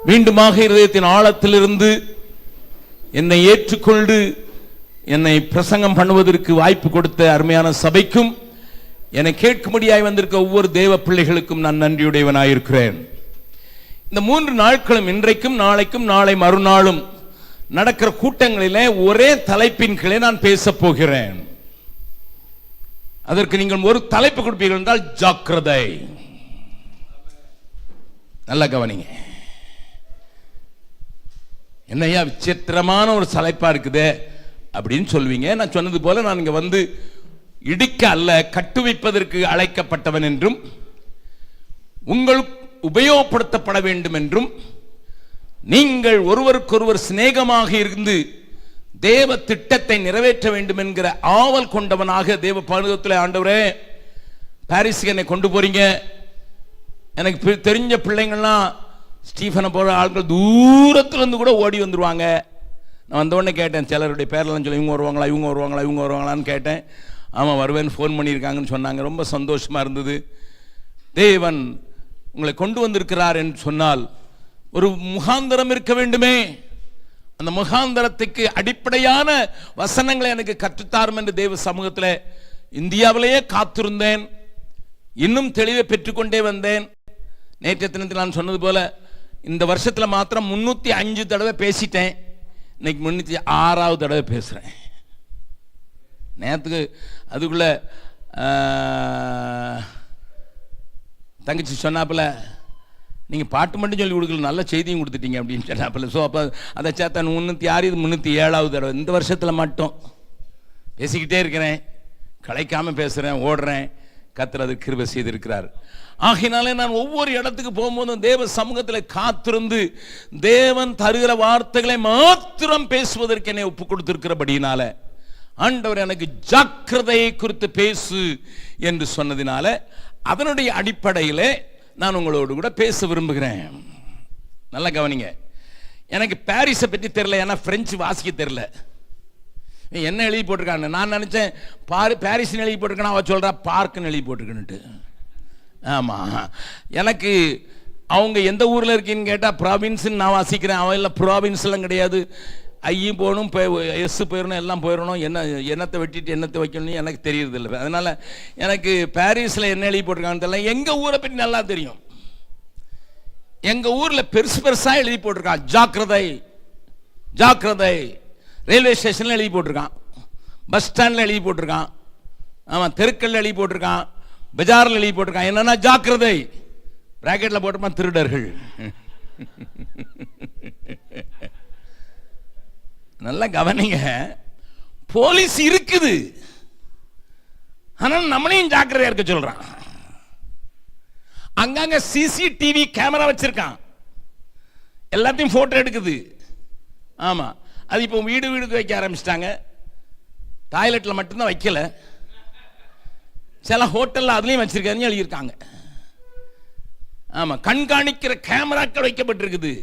மீண்டுமாக இருதயத்தின் ஆழத்திலிருந்து என்னை ஏற்றுக்கொண்டு என்னை பிரசங்கம் பண்ணுவதற்கு வாய்ப்பு கொடுத்த அருமையான சபைக்கும் என்னை கேட்கும்படியாய் வந்திருக்க ஒவ்வொரு தேவ பிள்ளைகளுக்கும் நான் நன்றியுடையவனாயிருக்கிறேன். இந்த 3 நாட்களும், இன்றைக்கும் நாளைக்கும் நாளை மறுநாளும் நடக்கிற கூட்டங்களிலே ஒரே தலைப்பின் கீழே நான் பேச போகிறேன். அதற்கு நீங்கள் ஒரு தலைப்பு கொடுப்பீர்கள் என்றால் ஜாக்கிரதை. நல்லா கவனிங்க. என்னையா விசித்திரமான ஒரு தலைப்பா இருக்குதே அப்படின்னு சொல்வீங்க. நான் சொன்னது போல நான் இங்க வந்து இடிக்க அல்ல, கட்டுவிப்பதற்கு அழைக்கப்பட்டவன் என்றும் உங்களுக்கு உபயோகப்படுத்தப்பட வேண்டும் என்றும் நீங்கள் ஒருவருக்கொருவர் சிநேகமாக இருந்து தேவ திட்டத்தை நிறைவேற்ற வேண்டும் என்கிற ஆவல் கொண்டவனாக தேவ பருவத்தில், ஆண்டவரே பாரிஸுக்கு என்னை கொண்டு போறீங்க, எனக்கு தெரிஞ்ச பிள்ளைங்கள்லாம் ஸ்டீஃபனை போற ஆட்கள் தூரத்துலேருந்து கூட ஓடி வந்துடுவாங்க. நான் வந்த உடனே கேட்டேன், சிலருடைய பேரெல்லாம் சொல்லி இவங்க வருவாங்களான்னு கேட்டேன். ஆமாம் வருவேன்னு ஃபோன் பண்ணியிருக்காங்கன்னு சொன்னாங்க. ரொம்ப சந்தோஷமாக இருந்தது. தேவன் உங்களை கொண்டு வந்திருக்கிறார் என்று சொன்னால் ஒரு முகாந்தரம் இருக்க வேண்டுமே. அந்த முகாந்தரத்துக்கு அடிப்படையான வசனங்களை எனக்கு கற்றுத்தாரும் என்று தேவ சமூகத்தில் இந்தியாவிலேயே காத்திருந்தேன். இன்னும் தெளிவை பெற்றுக்கொண்டே வந்தேன். நேற்றைய தினத்தில் நான் சொன்னது போல இந்த வருஷத்தில் மாத்திரம் 305 தடவை பேசிட்டேன். இன்னைக்கு 306வது தடவை பேசுகிறேன். நேற்றுக்கு அதுக்குள்ள தங்கச்சி சொன்னாப்புல, நீங்கள் பாட்டு மட்டும் சொல்லி கொடுக்கல, நல்ல செய்தியும் கொடுத்துட்டீங்க அப்படின்னு சொன்னாப்புல. ஸோ அப்போ அதை சேர்த்தா 306, இது 307வது தடவை. இந்த வருஷத்தில் மட்டும் பேசிக்கிட்டே இருக்கிறேன், களைக்காமல் பேசுகிறேன், ஓடுறேன். கர்த்தர் அது கிருபை செய்திருக்கிறார். ஆகினாலே நான் ஒவ்வொரு இடத்துக்கு போகும்போதும் தேவ சமூகத்தில் காத்திருந்து தேவன் தருகிற வார்த்தைகளை மாத்திரம் பேசுவதற்கு என்னை ஒப்பு கொடுத்திருக்கிறபடினால, ஆண்டவர் எனக்கு ஜாக்கிரதையை குறித்து பேசு என்று சொன்னதினால அதனுடைய அடிப்படையில் நான் உங்களோடு கூட பேச விரும்புகிறேன். நல்லா கவனிங்க. எனக்கு பாரிஸை பற்றி தெரியல, ஏன்னா பிரெஞ்சு வாசிக்க தெரியல. என்ன எழுதி போட்டிருக்காங்க, நான் நினைச்சேன் பாரிஸ் எழுதி போட்டிருக்கேன், அவ சொல்றா பார்க்குன்னு எழுதி போட்டிருக்கேன்ட்டு. ஆமாம், எனக்கு அவங்க எந்த ஊரில் இருக்கீன்னு கேட்டால் ப்ராவின்ஸ்ன்னு நான் வாசிக்கிறேன். அவன் இல்லை, ப்ராவின்ஸ்லாம் கிடையாது. ஐயும் போகணும், எஸ் போயிடணும், எல்லாம் போயிடணும். என்னத்தை வெட்டிட்டு என்னத்தை வைக்கணும்னு எனக்கு தெரியறது இல்லை. அதனால் எனக்கு பாரிஸில் என்ன எழுதி போட்டிருக்கான்னு தெரியல. எங்கள் ஊரை பற்றி நல்லா தெரியும். எங்கள் ஊரில் பெருசு பெருசாக எழுதி போட்டிருக்கான், ஜாக்கிரதை ஜாக்கிரதை. ரயில்வே ஸ்டேஷனில் எழுதி போட்டிருக்கான், பஸ் ஸ்டாண்டில் எழுதி போட்டிருக்கான், ஆமாம் தெருக்கல்ல எழுதி போட்டிருக்கான், பஜாரில் எழுதி போட்டிருக்கான். என்னன்னா ஜாக்கிரதை. பிராக்கெட்டில் போட்டிருப்பான் திருடர்கள். நல்லா கவனிங்க. போலீஸ் இருக்குது, ஆனால் நம்மளையும் ஜாக்கிரதையா இருக்க சொல்றான். அங்கங்க சிசிடிவி கேமரா வச்சிருக்கான், எல்லாத்தையும் போட்டோ எடுக்குது. ஆமா, அது இப்போ வீடு வீடுக்கு வைக்க ஆரம்பிச்சிட்டாங்க. டாய்லெட்ல மட்டும்தான் வைக்கல, சில ஹோட்டல்ல அதுலயும் வச்சிருக்காருன்னு எழுதியிருக்காங்க. ஆமா, கண்காணிக்கிற கேமராக்கள் வைக்கப்பட்டிருக்குது.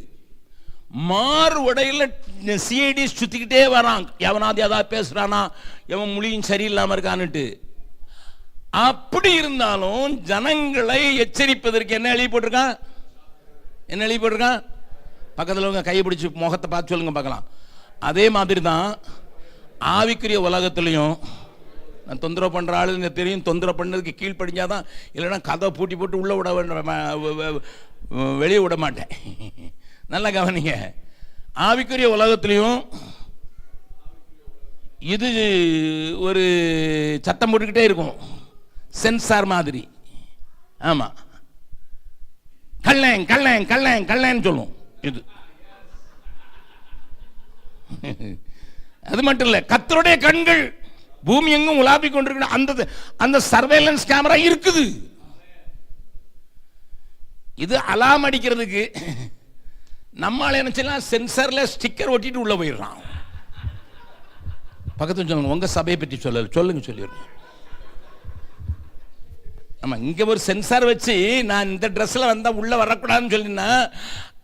மாறு உடையில சிஐடி சுத்திக்கிட்டே வரான். எவனாவது ஏதாவது பேசுறானா, எவன் மொழியும் சரியில்லாம இருக்கான்னுட்டு. அப்படி இருந்தாலும் ஜனங்களை எச்சரிப்பதற்கு என்ன எழுதி போட்டிருக்கான், என்ன எழுதி போட்டிருக்கான்? பக்கத்தில் உங்க கையை பிடிச்சி முகத்தை பார்த்து சொல்லுங்க பார்க்கலாம். அதே மாதிரி தான் ஆவிக்குரிய உலகத்திலையும் நான் தொந்தரவு பண்ற ஆளு தெரியும். தொந்தரவு பண்ணதுக்கு கீழ்ப்படிஞ்சாதான், இல்லைன்னா கதை பூட்டி போட்டு உள்ள விட வெளியே விட மாட்டேன். நல்லா கவனிங்க. ஆவிக்குரிய உலகத்திலையும் இது ஒரு சத்தம் போட்டுக்கிட்டே இருக்கும், சென்சார் மாதிரி. ஆமா, கள்ளன் கள்ளன் கள்ளன் கள்ளன்னு சொல்லும். இது அது மட்டும் இல்ல, கர்த்தருடைய கண்கள் பூமி எங்கும் உலாவி கொண்டிருக்கிற அந்த சர்வேலன்ஸ் கேமரா இருக்குது. இது அலாம் அடிக்கிறதுக்கு நம்மால நினைச்சலாம் சென்சர்ல ஸ்டிக்கர் ஒட்டிட்டு உள்ள போயிடலாம். பக்கத்துல சொல்லுங்க, உங்க சபையை பற்றி சொல்லுங்க சொல்லிடுறேன். ஆமா, இங்க ஒரு சென்சார் வச்சு நான் இந்த ட்ரெஸ்ல வந்தா உள்ள வரக்கூடாதுன்னு சொல்லினா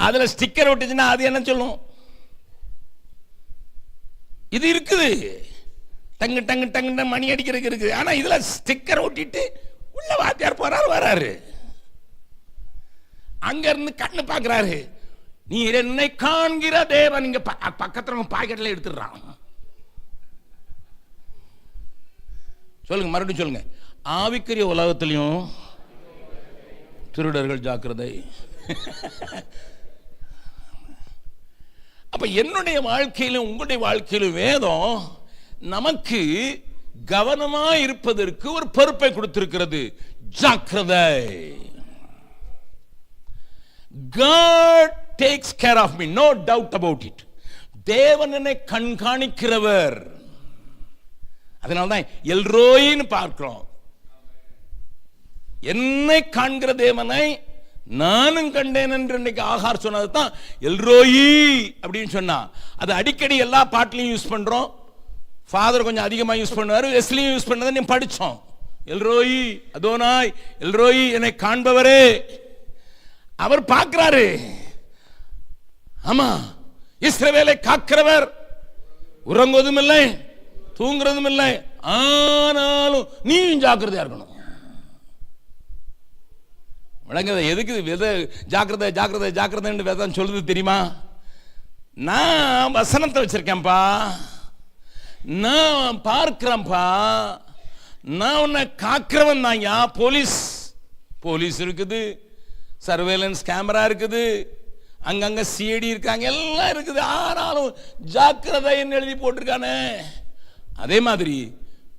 அதுல ஸ்டிக்கர் ஒட்டிச்சுன்னா அது என்ன சொல்லும்? இது இருக்குது, டங்கு டங்கு டங்கு மணி அடிக்கிறதுக்கு இருக்குது. ஆனா இதுல ஸ்டிக்கர் ஒட்டிட்டு உள்ள வாத்தியார் போறாரு வராரு. அங்க இருந்து கண்ணு பாக்குறாரு, நீ என்னை காண்கிற தேவன். இங்க பக்கத்துல பாக்கெட்ல எடுத்துடுறான். சொல்லுங்க, மறுபடியும் சொல்லுங்க. ஆவிக்குரிய உலகத்திலையும் திருடர்கள் ஜாக்கிரதை. அப்ப என்னுடைய வாழ்க்கையிலும் உங்களுடைய வாழ்க்கையிலும் வேதம் நமக்கு கவனமா இருப்பதற்கு ஒரு பொறுப்பை கொடுத்திருக்கிறது. ஜாக்கிரதை. God takes care of me, no doubt about it. தேவன் என்னை கண்காணிக்கிறவர். அதனால்தான் எல்ரோயின்னு பார்க்கிறோம். என்னை காண்கிற தேவனை நானும் கண்டேன் என்று இன்னைக்கு ஆகார் சொன்னது தான் எல்ரோயி அப்படின்னு சொன்னா. அது அடிக்கடி எல்லா பாட்டிலையும் யூஸ் பண்றோம். ஃபாதர் கொஞ்சம் அதிகமா யூஸ் பண்ணுவாரு, வெஸ்லியும் யூஸ் பண்ணதை நீ படிச்சோம். எல்ரோயி அதோனாய், எல்ரோயி என்னை காண்பவரே. அவர் பார்க்கிறாரு. ஆமா, இஸ்ரவேலை காக்கிறவர். உறங்குவதும் இல்லை, தூங்குறதும் இல்லை. ஆனாலும் நீயும் ஜாக்கிரதையா இருக்கணும். விளங்குது? எதுக்கு ஜாக்கிரதை ஜாக்கிரதை ஜாக்கிரதை வேதம் சொல்லுது தெரியுமா? நான் வசனத்தை வச்சிருக்கேன்ப்பா, நான் பார்க்கிறேன்ப்பா, நான் உன்னை காக்கிறவன் தான். போலீஸ் இருக்குது, சர்வேலன்ஸ் கேமரா இருக்குது, அங்கங்க சிஐடி இருக்காங்க, எல்லாம் இருக்குது. ஆனாலும் ஜாக்கிரதை எழுதி போட்டிருக்கானே. அதே மாதிரி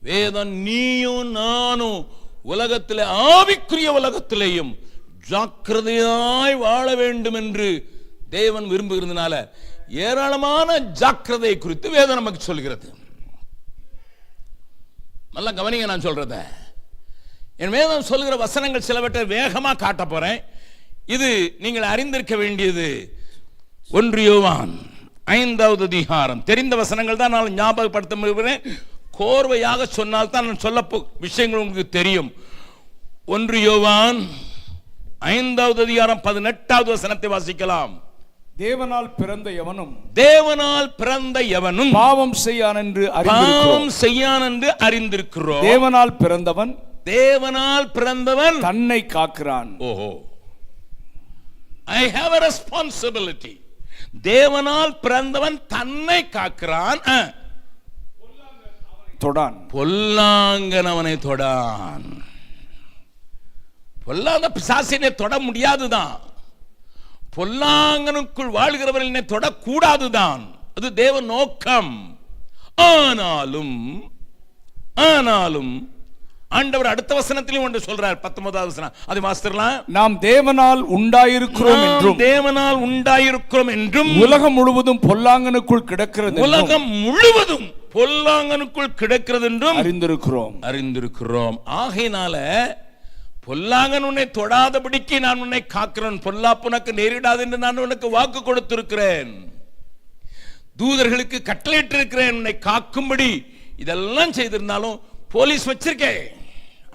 வேதம் நீயும் நானும் உலகத்தில் ஆவிக்குரிய உலகத்திலேயும் ஜாக்கிரதையாய் வாழ வேண்டும் என்று தேவன் விரும்புகிறதுனால ஏராளமான ஜாக்கிரதை குறித்து வேதம் நமக்கு சொல்கிறது. நல்லா கவனிங்க நான் சொல்றத. என் வேதம் சொல்கிற வசனங்கள் சிலவற்றை வேகமா காட்ட போறேன். இது நீங்கள் அறிந்திருக்க வேண்டியது. 1 யோவான் 5வது அதிகாரம். தெரிந்த வசனங்கள் தான் நான் ஞாபகப்படுத்த விரும்புகிறேன். கோர்வையாக சொன்னால் தான் நான் சொல்ல விஷயங்கள் உங்களுக்கு தெரியும். 1 யோவான் 5வது அதிகாரம் 18வது வசனத்தை வாசிக்கலாம். தேவனால் பிறந்த எவனும் பாவம் செய்யான் என்று அறிந்திருக்கிறோம். தேவனால் பிறந்தவன் தன்னை காக்கிறான். ஓஹோ, I have a responsibility. தேவனால் பிறந்தவன் தன்னை காக்கிறான். பொல்லாங்கன் அவனை தொடான். பொல்லாத பிசாசினை தொட முடியாதுதான். பொல்லாங்கனுக்குள் வாழ்கிறவர்களை தொடக்கூடாதுதான். அது தேவ நோக்கம். ஆனாலும் ஆண்டவர் அடுத்த வசனத்திலும் ஒன்று சொல்றார். 19வது வசனம், அது வாசிக்கலாம். நாம் தேவனால் உண்டாயிருக்கிறோம் என்றும் உலகம் முழுவதும் பொல்லாங்கனுக்குள் கிடக்கிறது என்றும் அறிந்திருக்கிறோம். ஆகையினால பொல்லாங்கன் உன்னை தொடாதபடிக்கு நான் உன்னை காக்கிறேன். பொல்லாப்பு உனக்கு நேரிடாது என்று நான் உனக்கு வாக்கு கொடுத்திருக்கிறேன். தூதர்களுக்கு கட்டளையிட்டு இருக்கிறேன் உன்னை காக்கும்படி. இதெல்லாம் செய்திருந்தாலும் போலீஸ் வச்சிருக்கேன்.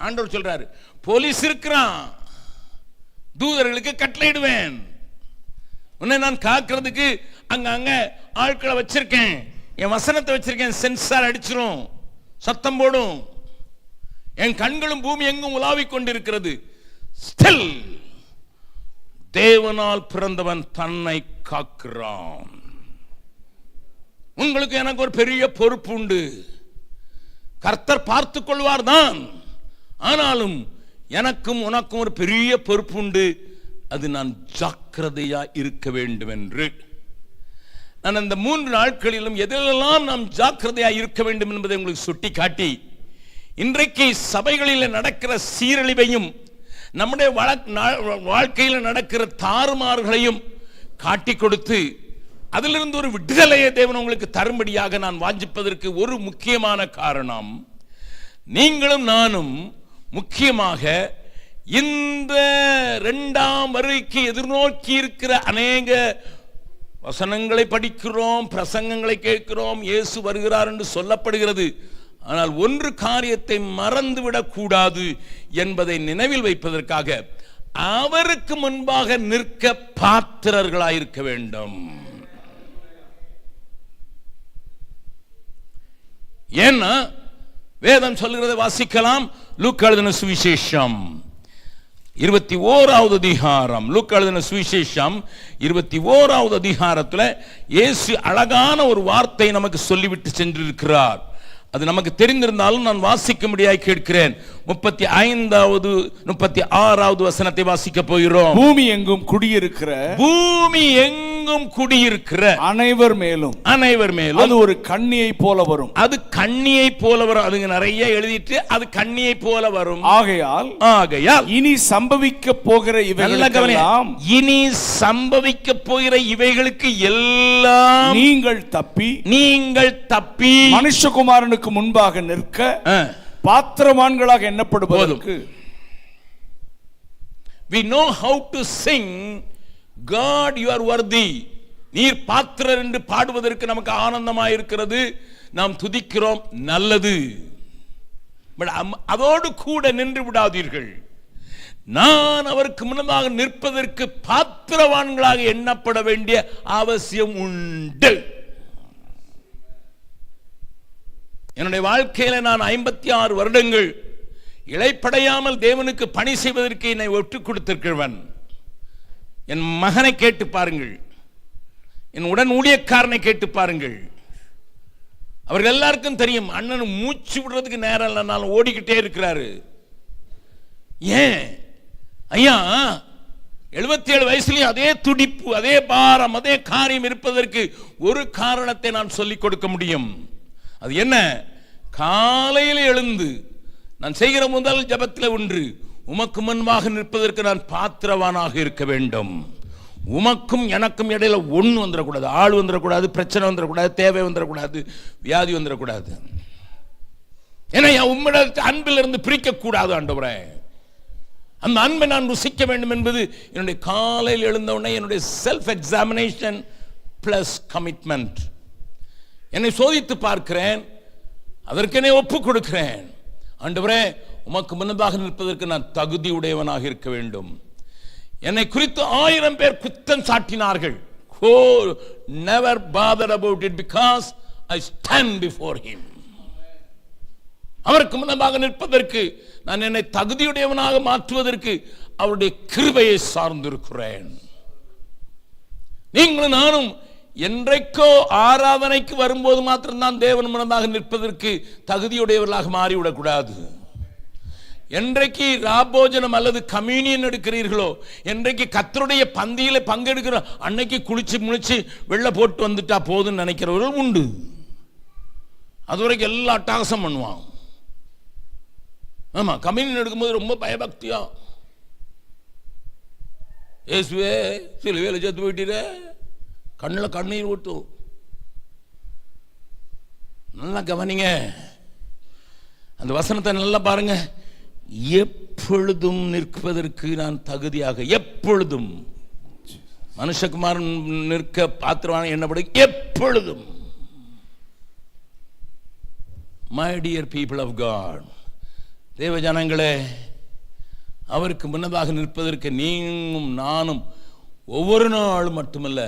ஆண்டவர் சொல்றாரு, போலீஸ் இருக்கிறான், தூதர்களுக்கு கட்டளையிடுவேன். உன்னை நான் காக்கிறதுக்கு அங்க ஆட்களை வச்சிருக்கேன். என் வசனத்தை வச்சிருக்கேன். சென்சார் அடிச்சிரும், சத்தம் போடும். என் கண்களும் பூமி எங்கும் உலாவிக் கொண்டிருக்கிறது. ஸ்டில் தேவனால் பிறந்தவன் தன்னை காக்கிறான். உங்களுக்கு எனக்கு ஒரு பெரிய பொறுப்பு உண்டு. கர்த்தர் பார்த்துக் கொள்வார் தான். ஆனாலும் எனக்கும் உனக்கும் ஒரு பெரிய பொறுப்பு உண்டு. அது நான் ஜாக்கிரதையா இருக்க வேண்டும் என்று. நான் அந்த 3 நாட்களிலும் எதிலெல்லாம் நாம் ஜாக்கிரதையா இருக்க வேண்டும் என்பதை உங்களுக்கு சுட்டி காட்டி, இன்றைக்கு சபைகளில் நடக்கிற சீரழிவையும் நம்முடைய வாழ்க்கையில் நடக்கிற தாறுமாறுகளையும் காட்டி கொடுத்து அதிலிருந்து ஒரு விடுதலையை தேவன் உங்களுக்கு தரும்படியாக நான் வாஞ்சிப்பதற்கு ஒரு முக்கியமான காரணம், நீங்களும் நானும் முக்கியமாக இந்த 2ஆம் வருகைக்கு எதிர்நோக்கி இருக்கிற அநேக வசனங்களை படிக்கிறோம், பிரசங்கங்களை கேட்கிறோம், இயேசு வருகிறார் என்று சொல்லப்படுகிறது. ஆனால் ஒரு காரியத்தை மறந்துவிடக் கூடாது என்பதை நினைவில் வைப்பதற்காக அவருக்கு முன்பாக நிற்க பாத்திரர்களாயிருக்க வேண்டும். ஏன்னா வேதம் சொல்கிறதை வாசிக்கலாம். லூக்கா எழுதின சுவிசேஷம் 21வது அதிகாரம், லூக்கா எழுதின சுவிசேஷம் 21வது அதிகாரத்தில் இயேசு அழகான ஒரு வார்த்தை நமக்கு சொல்லிவிட்டு சென்றிருக்கிறார். அது நமக்கு தெரிந்திருந்தாலும் நான் வாசிக்கும்படியாய் கேட்கிறேன். 35வது 36வது வசனத்தை வாசிக்க போகிறோம். பூமி எங்கும் குடியிருக்கிற அனைவர் மேலும் அது ஒரு கண்ணியை போல வரும். அது கண்ணியை போல வரும். அதுங்க நிறைய எழுதிட்டு அது கண்ணியை போல வரும். ஆகையால் இனி சம்பவிக்க போகிற இவைகளுக்கு எல்லாம் நீங்கள் தப்பி மனுஷகுமாரனுக்கு முன்பாக நிற்க பாத்திரவான்களாக எண்ணப்படுவதற்கு. We know how to sing God you are worthy. நீர் பாத்திரர் என்று பாடுவதற்கு நமக்கு ஆனந்தமாக இருக்கிறது. நாம் துதிக்கிறோம், நல்லது. அதோடு கூட நின்று விடாதீர்கள். நான் அவருக்கு முன்னதாக நிற்பதற்கு பாத்திரவான்களாக எண்ணப்பட வேண்டிய அவசியம் உண்டு. என்னுடைய வாழ்க்கையில நான் 56 வருடங்கள் இளைப்படையாமல் தேவனுக்கு பணி செய்வதற்கு என்னை ஒட்டுக் கொடுத்திருக்கிறவன். என் மகனை கேட்டு பாருங்கள், என் உடன் ஊழியக்காரனை கேட்டு பாருங்கள். அவர்கள் எல்லாருக்கும் தெரியும், அண்ணன் மூச்சு விடுறதுக்கு நேரம் இல்லைனாலும் ஓடிக்கிட்டே இருக்கிறாரு. ஏன் ஐயா 77 வயசுலயும் அதே துடிப்பு, அதே பாரம், அதே காரியம் இருப்பதற்கு ஒரு காரணத்தை நான் சொல்லிக் கொடுக்க முடியும். அது என்ன? காலையில் எழுந்து நான் செய்கிற முதல் ஜெபத்தில் ஒன்று, உமக்கு முன்பாக நிற்பதற்கு நான் பாத்திரவானாக இருக்க வேண்டும். உமக்கும் எனக்கும் இடையில ஒன்று வந்துடக்கூடாது, ஆள் வந்துடக்கூடாது, பிரச்சனை வந்துடக்கூடாது, தேவை வந்துடக்கூடாது, வியாதி வந்துடக்கூடாது. ஏன்னா உம்மிட அன்பில் இருந்து பிரிக்க கூடாது ஆண்டவரே. அந்த அன்பை நான் ருசிக்க வேண்டும் என்பது என்னுடைய காலையில் எழுந்தவுடனே என்னுடைய செல்ஃப் எக்ஸாமினேஷன் பிளஸ் கமிட்மெண்ட். என்னை சோதித்து பார்க்கிறேன், அதற்கு என்னை ஒப்புக் கொடுக்கிறேன். ஆண்டவரே, உமக்கு முன்னதாக நிற்பதற்கு நான் தகுதி உடையவனாக இருக்க வேண்டும். என்னை குறித்து 1000 பேர் குற்றம் சாட்டினார்கள். Oh, never bother about it because I stand before him. அவருக்கு முன்னதாக நிற்பதற்கு, நான் என்னை தகுதியுடையவனாக மாற்றுவதற்கு அவருடைய கிருபையை சார்ந்திருக்கிறேன். நீங்களும் நானும் என்றைக்கோ ஆராதனைக்கு வரும்போது மாத்திரம்தான் தேவன் முன்னதாக நிற்பதற்கு தகுதியுடையவர்களாக மாறிவிடக்கூடாது. என்றைக்கு ராபோஜனம் அல்லது கம்யூனியன் எடுக்கிறீர்களோ, என்றைக்கு கர்த்தருடைய பந்தியில பங்கெடுக்கிற அன்னைக்கு குளிச்சு முழிச்சு வெள்ளை போட்டு வந்துட்டா போதுன்னு நினைக்கிறவர்கள் உண்டு. அதுவரைக்கும் எல்லா அட்டகாசம் பண்ணுவான். ஆமா, கம்யூனியன் எடுக்கும்போது ரொம்ப பயபக்தியா, இயேசுவே சிலுவையில செத்து போயிட்டீரே, கண்ணில் கண்ணீர் ஊட்டும். நல்லா கவனிங்க, அந்த வசனத்தை நல்லா பாருங்க. எப்பொழுதும் நிற்பதற்கு நான் தகுதியாக, எப்பொழுதும் மனுஷகுமாரன் நிற்க பாத்திரமான என்னப்படும் எப்பொழுதும். My dear people of God, தேவ ஜனங்களே, அவருக்கு முன்னதாக நிற்பதற்கு நீங்களும் நானும் ஒவ்வொரு நாளும் மட்டுமல்ல,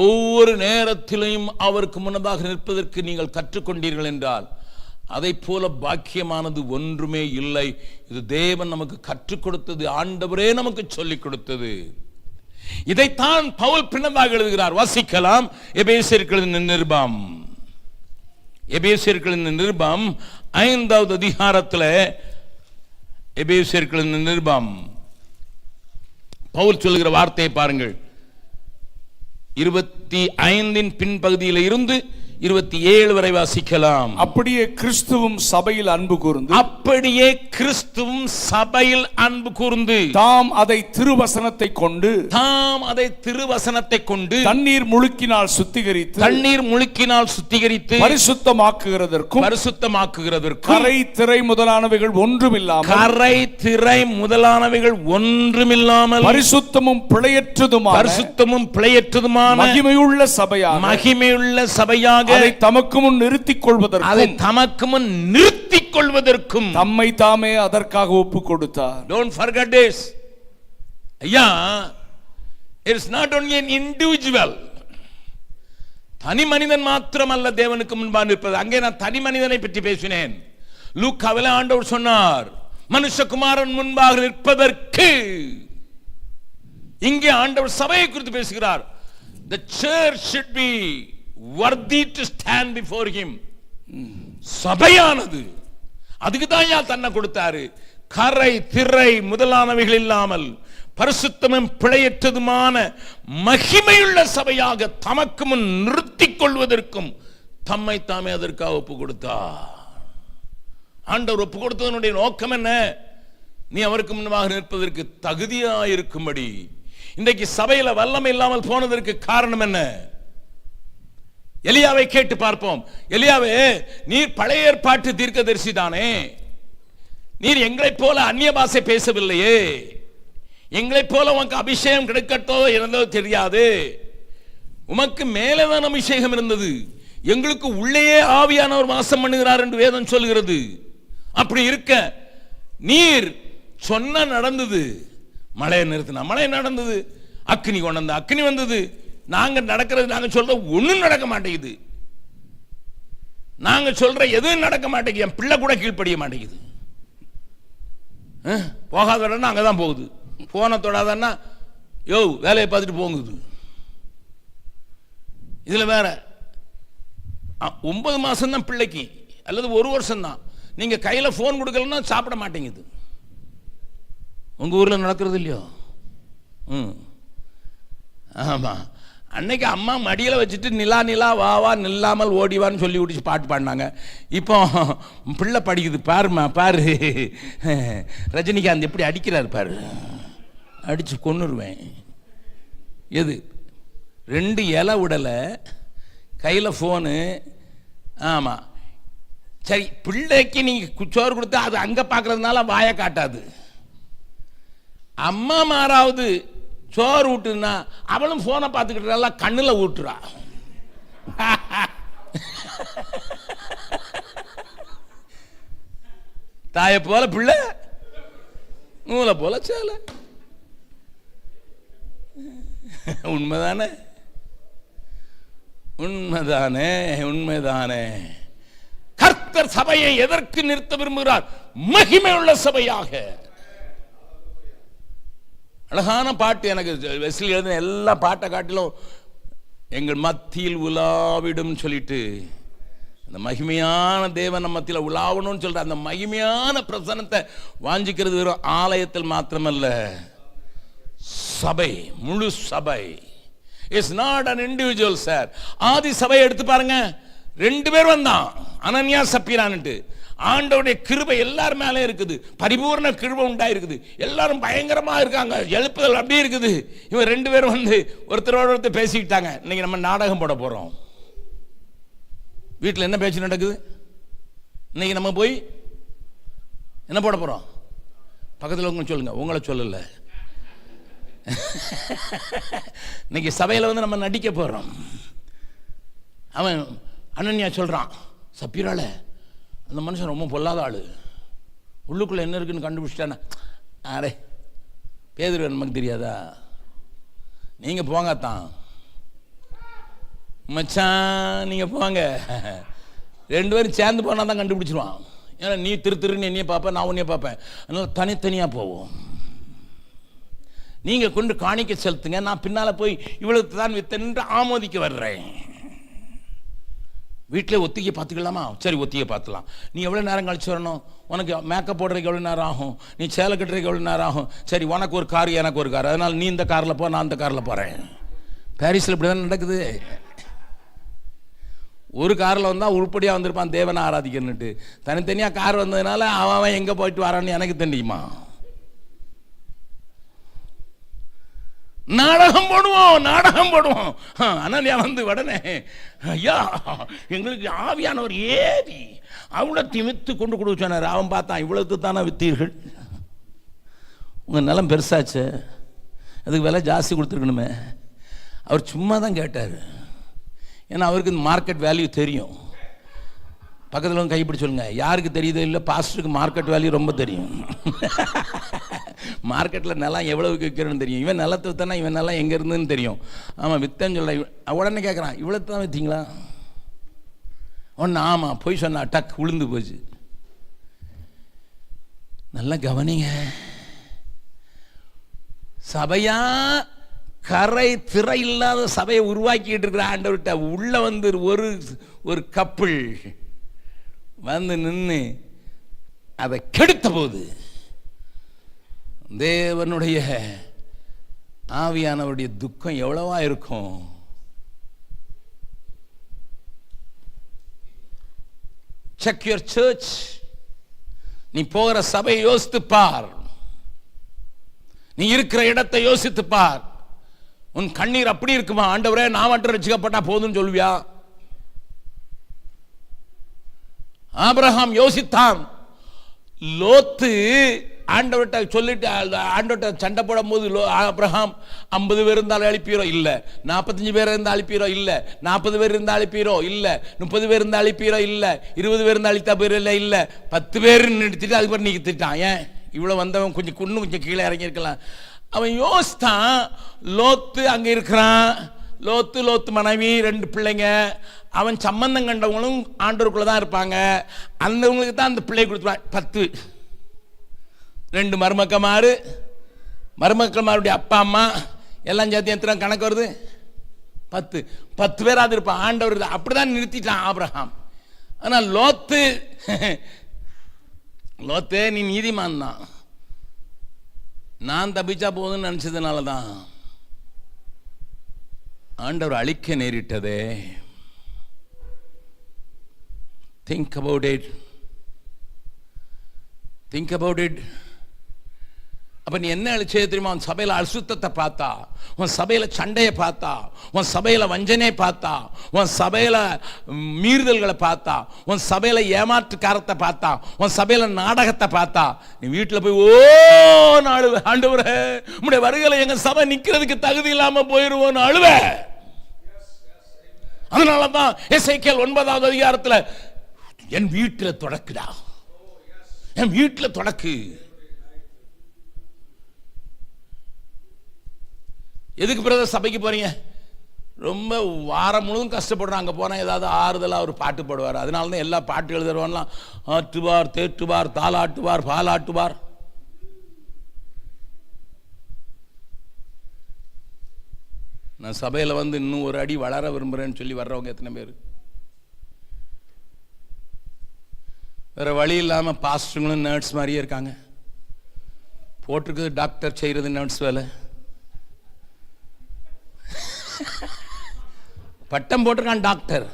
ஒவ்வொரு நேரத்திலையும் அவருக்கு முன்னதாக நிற்பதற்கு நீங்கள் கற்றுக்கொண்டீர்கள் என்றால் அதை போல பாக்கியமானது ஒன்றுமே இல்லை. இது தேவன் நமக்கு கற்றுக் கொடுத்தது, ஆண்டவரே நமக்கு சொல்லிக் கொடுத்தது. இதைத்தான் பவுல் பின்னமாக எழுதுகிறார். வாசிக்கலாம். எபேசியர்களின் நிருபம், எபேசியர்களின் நிருபம் 5வது அதிகாரத்தில், எபேசியர்களின் நிருபம் பவுல் சொல்லுகிற வார்த்தையை பாருங்கள். 25 பின்பகுதியில் இருந்து 27 வரை வாசிக்கலாம். அப்படியே கிறிஸ்துவும் சபையில் அன்பு கூர்ந்து, அப்படியே கிறிஸ்துவும் சபையில் அன்பு கூர்ந்து தாம் அதை திருவசனத்தை கொண்டு, தண்ணீர் முழுக்கினால் சுத்திகரித்து பரிசுத்தமாக்குகிறதற்கும் கரை திரை முதலானவைகள் ஒன்றுமில்லாமல் பரிசுத்தமும் பிழையற்றதுமான மகிமையுள்ள சபையாக அதை தமக்கு முன் நிறுத்திக் கொள்வதற்கும் தம்மை தாமே அதற்காக ஒப்புக் கொடுத்தார். Don't forget this. ஐயா, it is not only an individual. தனி மனிதன் மாத்திரமல்ல தேவனுக்கு முன்பாக நிற்பது. அங்கே நான் தனி மனிதனை பற்றி பேசினேன். லூக்காவிலே ஆண்டவர் சொன்னார், மனுஷகுமாரன் முன்பாக நிற்பதற்கு. இங்கே ஆண்டவர் சபையை குறித்து பேசுகிறார். The church should be worthy to stand before him. சபையானது அதுக்கு தான் தன்னை கொடுத்தாரு. கரை திரை முதலானவைகள் இல்லாமல் பரிசுத்தமும் பிழையற்றதுமான மகிமையுள்ள சபையாக தமக்கு முன் நிறுத்திக் கொள்வதற்கும் தம்மை தாமே அதற்காக ஒப்பு கொடுத்தார். ஆண்டவர் ஒப்பு கொடுத்ததனுடைய நோக்கம் என்ன? நீ அவருக்கு முன்பாக நிற்பதற்கு தகுதியாயிருக்கும்படி. இன்றைக்கு சபையில வல்லமை இல்லாமல் போனதற்கு காரணம் என்ன? எலியாவை கேட்டு பார்ப்போம். எலியாவே, நீர் பழைய ஏற்பாட்டு தீர்க்கதரிசி தானே, நீர் எங்களைப் போல அந்நிய பாஷை பேசவில்லையே, எங்களைப் போல உனக்கு அபிஷேகம் கிடைக்கட்டோ இருந்தோ தெரியாது, உமக்கு மேலதான் அபிஷேகம் இருந்தது, எங்களுக்கு உள்ளேயே ஆவியானவர் வாசம் பண்ணுகிறார் என்று வேதம் சொல்கிறது. அப்படி இருக்க நீர் சொன்ன நடந்தது, மழையை நிறுத்தினா மழை நடந்தது, அக்னி கொண்டு வந்த அக்னி வந்தது, நாங்க நடக்கிறது நாங்க சொல்ற ஒண்ணும் நடக்க மாட்டேங்குது, நாங்க சொல்ற எதுவும் நடக்க மாட்டேங்குது, என் பிள்ளை கூட கீழ்ப்படிய மாட்டேங்குது, போகாதடனா அங்கதான் போகுது, போன தொடாதன்னா யோ வேலையை பார்த்துட்டு போங்குது. இதுல வேற 9 மாசம் தான் பிள்ளைக்கு அல்லது 1 வருஷம் தான், நீங்க கையில போன் கொடுக்கலன்னா சாப்பிட மாட்டேங்குது. உங்க ஊர்ல நடக்கிறது இல்லையோ? ஆமா, அன்னைக்கு அம்மா மடியில வச்சுட்டு நிலா நிலா வா வா நில்லாமல் ஓடிவான்னு சொல்லி விட்டு பாட்டு பாடினாங்க. இப்போ பிள்ளை படிக்குது, பாருமா பாரு, ரஜினிகாந்த் எப்படி அடிக்கிறார் பாரு, அடிச்சு கொன்னுருவேன். எது 2 இலை விடலை, கையில் ஃபோனு. ஆமாம் சரி, பிள்ளைக்கு நீங்கள் சோறு கொடுத்தா அது அங்கே பார்க்கறதுனால வாயை காட்டாது. அம்மா மாறாவது சோறு ஊட்டுனா அவளும் ஃபோனை பார்த்துக்கிட்டு கண்ணில் ஊட்டுறா. தாயை போல பிள்ளை, நூலை போல சேலை. உண்மைதானே? உண்மைதானே? உண்மைதானே? கர்த்தர் சபையை எதற்கு நிறுத்த விரும்புகிறார்? மகிமை உள்ள சபையாக. அழகான பாட்டு, எனக்கு வெஸ்லி எழுதின எல்லா பாட்டை காட்டிலும் எங்கள் மத்தியில் உலாவிடும் சொல்லிட்டு, அந்த மகிமையான தேவன் நம்ம மத்தியில் உலாவணும்னு சொல்ற அந்த மகிமையான பிரசன்னத்தை வாஞ்சிக்கிறது வெறும் ஆலயத்தில் மாத்திரமல்ல, சபை, முழு சபை. It's not an individual sir. ஆதி சபையை எடுத்து பாருங்க, 2 பேர் வந்தான், அனனியா சப்பீரான்ட்டு. ஆண்டவருடைய கிருபை எல்லாரும் மேலே இருக்குது, பரிபூர்ண கிருபை உண்டாயிருக்குது, எல்லாரும் பயங்கரமா இருக்காங்க, எழுப்புதல் அப்படி இருக்குது. இவன் 2 பேரும் வந்து ஒருத்தரோட ஒருத்தர் பேசிக்கிட்டாங்க. இன்னைக்கு நம்ம நாடகம் போட போறோம். வீட்டில் என்ன பேச்சு நடக்குது? இன்னைக்கு நம்ம போய் என்ன போட போறோம்? பக்கத்தில் உங்க சொல்லுங்க, உங்களை சொல்லல. இன்னைக்கு சபையில் வந்து நம்ம நடிக்க போறோம். அவன் அனன்யா சொல்றான், சப்பீரால அந்த மனுஷன் ரொம்ப பொல்லாத ஆளு, உள்ளுக்குள்ள என்ன இருக்குன்னு கண்டுபிடிச்சிட்டானா. அரே பேதுரு நமக்கு தெரியாதா? நீங்க போங்கத்தான் மச்சான், நீங்க போங்க, 2 பேரும் சேர்ந்து போனா தான் கண்டுபிடிச்சிருவான். ஏன்னா நீ திருன்னு என்னைய பார்ப்பேன், நான் உன்னைய பார்ப்பேன், அதனால தனித்தனியா போவோம். நீங்க கொண்டு காணிக்க செலுத்துங்க, நான் பின்னால போய் இவ்வளவு தான் வித்தன்று ஆமோதிக்க வர்றேன். வீட்டில் ஒத்திகை பார்த்துக்கலாமா? சரி ஒத்திகை பார்த்துலாம். நீ எவ்வளோ நேரம் கழிச்சு வரணும்? உனக்கு மேக்கப் போடுறதுக்கு எவ்வளோ நேரம் ஆகும்? நீ சேலை கட்டுறதுக்கு எவ்வளோ நேரம் ஆகும்? சரி, உனக்கு ஒரு கார் எனக்கு ஒரு கார், அதனால் நீ இந்த காரில் போ, நான் இந்த காரில் போகிறேன். பாரிஸில் இப்படி தான் நடக்குது. ஒரு காரில் வந்தால் உருப்படியாக வந்திருப்பான் தேவனை ஆராதிக்கணுட்டு, தனித்தனியாக கார் வந்ததுனால அவன் எங்கே போயிட்டு வரான்னு எனக்கு தெரியுமா? நாடகம் போடுவோம், நாடகம் போடுவோம். அனன்யா வந்து உடனே, ஐயா எங்களுக்கு ஆவியானவர் ஏறி அவ்வளோத்தையும் வித்து கொண்டு கொடுச்சானார். அவன் பார்த்தான், இவ்வளவுக்கு தானே வித்தீர்கள், உங்கள் நிலம் பெருசாச்சு, அதுக்கு விலை ஜாஸ்தி கொடுத்துருக்கணுமே. அவர் சும்மா தான் கேட்டார், ஏன்னா அவருக்கு இந்த மார்க்கெட் வேல்யூ தெரியும். பக்கத்தில் வந்து கைப்பிடி சொல்லுங்க, யாருக்கு தெரியுதோ இல்லை, பாஸ்டருக்கு மார்க்கெட் வேல்யூ ரொம்ப தெரியும். மார்க்கெட்டில் நிலம் எவ்வளவுக்கு விற்கிறன்னு தெரியும். இவன் நிலத்தை வித்தானா இவன் நிலம் எங்கே இருந்துன்னு தெரியும். ஆமாம் வித்தன்னு சொல்ல, உடனே கேட்குறான், இவ்வளோ தான் விற்றீங்களா? ஒன்று ஆமாம், போய் சொன்னா டக் விழுந்து போச்சு. நல்லா கவனிங்க. சபையா கரை திரை இல்லாத சபையை உருவாக்கிட்டு இருக்கிற ஆண்டவர்கிட்ட உள்ள வந்து ஒரு கப்பிள் வந்து நின்று அதை கெடுத்த போது தேவனுடைய ஆவியானவருடைய துக்கம் எவ்வளவா இருக்கும். Check your search. நீ போகிற சபையை யோசித்து பார், நீ இருக்கிற இடத்தை யோசித்து பார். உன் கண்ணீர் அப்படி இருக்குமா? ஆண்டவரே நான் மட்டும் ரட்சிக்கப்பட்டா போதும்னு சொல்வியா? ஆபிரகாம் யோசித்தான். லோத்து ஆண்டவர்கிட்ட சொல்லிட்டு ஆண்டவர்கிட்ட சண்டை போடும் போது ஆபிரகாம் 50 பேர் இருந்தாலும் அழிப்பீரோ இல்லை, 45 பேர் இருந்தால் அழிப்பீரோ இல்லை, 40 பேர் இருந்தால் அழிப்பீரோ இல்லை, 30 பேர் இருந்தால் அழிப்பீரோ இல்லை, 20 பேர் இருந்தால் அழித்தா பேர் இல்லை இல்லை, 10 பேர் நிறுத்திட்டு அதுக்கு பிறகு நீக்கிட்டான். ஏன் இவ்வளோ வந்தவன் கொஞ்சம் கீழே இறங்கியிருக்கலாம். அவன் யோசித்தான். லோத்து அங்கே இருக்கிறான். லோத்து மனைவி 2 பிள்ளைங்க. அவன் சம்பந்தம் கண்டவங்களும் ஆண்டவருக்குள்ள தான் இருப்பாங்க. அந்தவங்களுக்கு தான் அந்த பிள்ளை கொடுத்துருவான். 10 2 மருமக்கமாருடைய அப்பா அம்மா எல்லாம் சேர்த்து எத்தனை கணக்கு வருது? 10 பேராது இருப்பான். ஆண்டவர் அப்படிதான் நிறுத்திட்டான் ஆபிரகாம். ஆனால் லோத்து நீ நீதிமான் தான், நான் தப்பிச்சா போதுன்னு நினைச்சதுனால தான் ஆண்டவர் அழிக்க நேரிட்டதே. Think about it. அப்ப நீ என்ன செய்ய தெரியுமா? உன் சபையில அசுத்தத்தை பார்த்தா, உன் சபையில சண்டையை பார்த்தா, உன் சபையில வஞ்சனை பார்த்தா, உன் சபையில மீறுதல்களை பார்த்தா, உன் சபையில ஏமாற்றுக்காரத்தை பார்த்தா, உன் சபையில நாடகத்தை பார்த்தா, நீ வீட்டில் போய் நாடு ஆண்டவரே உம்முடைய வருகையில எங்க சபை நிக்கிறதுக்கு தகுதி இல்லாம போயிருவோம் அழுவ. அதனாலதான் எசேக்கியேல் 9வது அதிகாரத்தில் என் வீட்டில் தொடக்குடா, என் வீட்டில் தொடக்கு. எதுக்கு பிரதர் சபைக்கு போறீங்க? ரொம்ப வாரம் முழுவதும் கஷ்டப்படுறாங்க. அங்கே போனால் ஏதாவது ஆறுதலாக ஒரு பாட்டு பாடுவார். அதனால தான் எல்லா பாட்டு எழுதுறவன்லாம் ஆட்டுவார், தேற்றுவார், தாளாட்டுவார், பாலாட்டுவார். நான் சபையில் வந்து இன்னும் ஒரு அடி வளர விரும்புகிறேன்னு சொல்லி வர்றவங்க எத்தனை பேர்? வேற வழி இல்லாமல் பாஸ்டருங்களும் நர்ஸ் மாதிரியே இருக்காங்க. போட்டிருக்குது டாக்டர் செய்கிறது நர்ஸ் வேலை. பட்டம் போட்டிருக்கான் டாக்டர்.